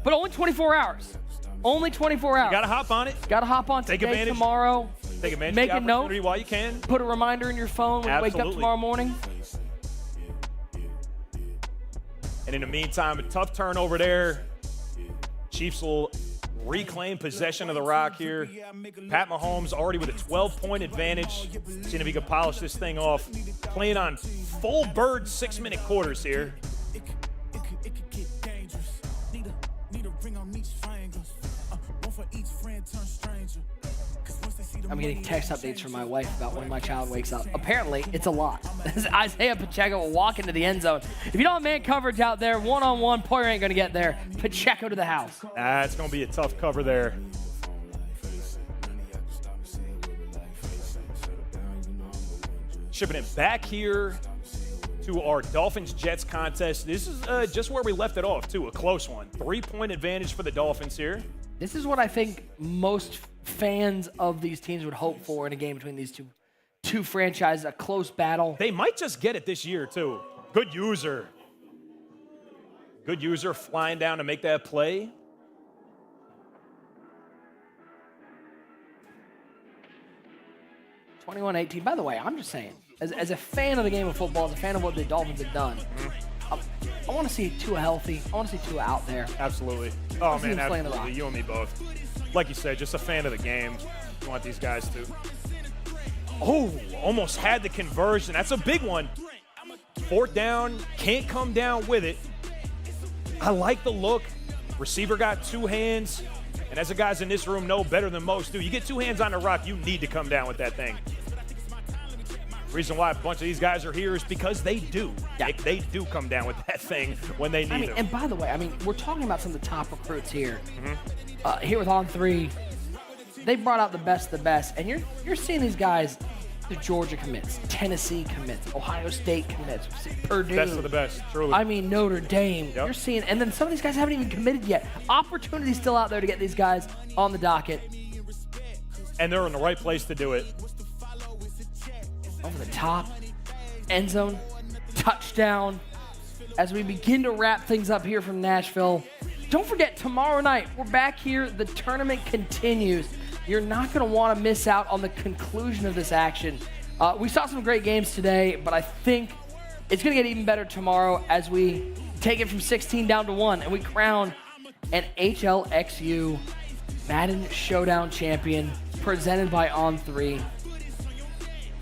but only 24 hours. Only 24 hours. You gotta hop on it. Gotta hop on Take today, advantage. tomorrow. Take advantage Make of a the note opportunity while you can. Put a reminder in your phone when you wake up tomorrow morning. And in the meantime, a tough turnover there. Chiefs will reclaim possession of the rock here. Pat Mahomes already with a 12-point advantage. Seeing if he can polish this thing off. Playing on full bird 6-minute quarters here. I'm getting text updates from my wife about when my child wakes up. Apparently, it's a lot. Isaiah Pacheco will walk into the end zone. If you don't have man coverage out there, one-on-one, Poyer ain't going to get there. Pacheco to the house. It's going to be a tough cover there. Shipping it back here to our Dolphins-Jets contest. This is just where we left it off, too. A close one. 3-point advantage for the Dolphins here. This is what I think most fans of these teams would hope for in a game between these two franchises, a close battle. They might just get it this year, too. Good user. Good user flying down to make that play. $21-18. By the way, I'm just saying, as a fan of the game of football, as a fan of what the Dolphins have done, I want to see Tua healthy. I want to see Tua out there. Absolutely. Oh, man, absolutely. You and me both. Like you said, just a fan of the game. You want these guys to. Oh, almost had the conversion. That's a big one. 4th down, can't come down with it. I like the look. Receiver got 2 hands. And as the guys in this room know better than most do, you get 2 hands on the rock, you need to come down with that thing. Reason why a bunch of these guys are here is because they do. Yeah. They do come down with that thing when they need them. And by the way, we're talking about some of the top recruits here. Here with On3, they brought out the best, and you're seeing these guys. The Georgia commits, Tennessee commits, Ohio State commits, Purdue. Best of the best, truly. Notre Dame. Yep. You're seeing, and then some of these guys haven't even committed yet. Opportunity still out there to get these guys on the docket. And they're in the right place to do it. Over the top, end zone, touchdown. As we begin to wrap things up here from Nashville, don't forget, tomorrow night, we're back here. The tournament continues. You're not going to want to miss out on the conclusion of this action. We saw some great games today, but I think it's going to get even better tomorrow as we take it from 16 down to 1, and we crown an HLXU Madden Showdown champion presented by On3.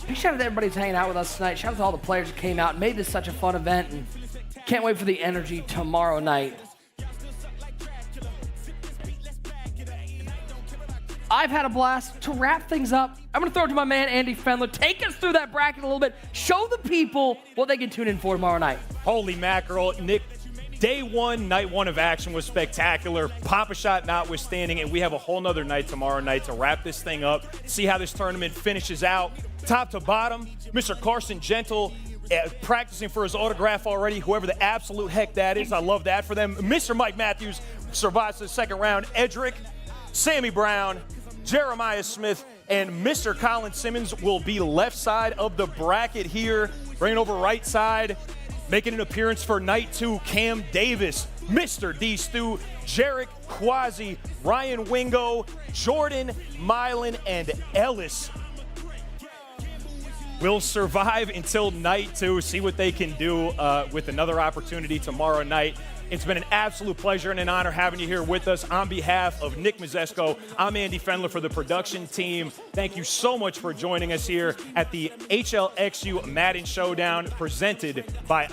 Big shout out to everybody who's hanging out with us tonight. Shout out to all the players who came out and made this such a fun event, and can't wait for the energy tomorrow night. I've had a blast. To wrap things up, I'm going to throw it to my man, Andy Fendler. Take us through that bracket a little bit. Show the people what they can tune in for tomorrow night. Holy mackerel. Nick, day 1, night 1 of action was spectacular. Pop-A-Shot notwithstanding, and we have a whole nother night tomorrow night to wrap this thing up, see how this tournament finishes out. Top to bottom, Mr. Carson Gentle practicing for his autograph already, whoever the absolute heck that is. I love that for them. Mr. Mike Matthews survives the 2nd round. Edric, Sammy Brown, Jeremiah Smith, and Mr. Colin Simmons will be left side of the bracket here. Bringing over right side, making an appearance for night 2, Cam Davis, Mr. D. Stu, Jarek Quasi, Ryan Wingo, Jordan Milan, and Ellis will survive until night 2. See what they can do with another opportunity tomorrow night. It's been an absolute pleasure and an honor having you here with us. On behalf of Nick Mizesko, I'm Andy Fendler for the production team. Thank you so much for joining us here at the HLXU Madden Showdown presented by